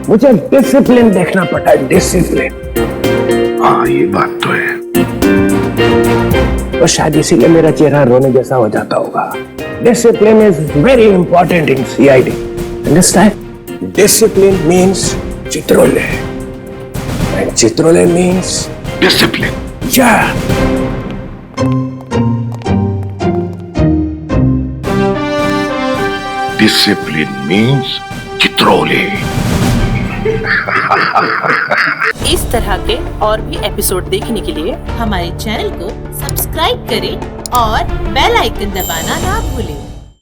मुझे डिसिप्लिन देखना पड़ता है, डिसिप्लिन। हाँ ये बात तो है। तो शायद इसीलिए मेरा चेहरा रोने जैसा हो जाता होगा। Discipline is very important in CID. Understand? Discipline means Chitrole, and Chitrole means discipline. या डिसिप्लिन मीन्स चित्रोले। इस तरह के और भी एपिसोड देखने के लिए हमारे चैनल को सब्सक्राइब करें और बेल आइकन दबाना ना भूलें।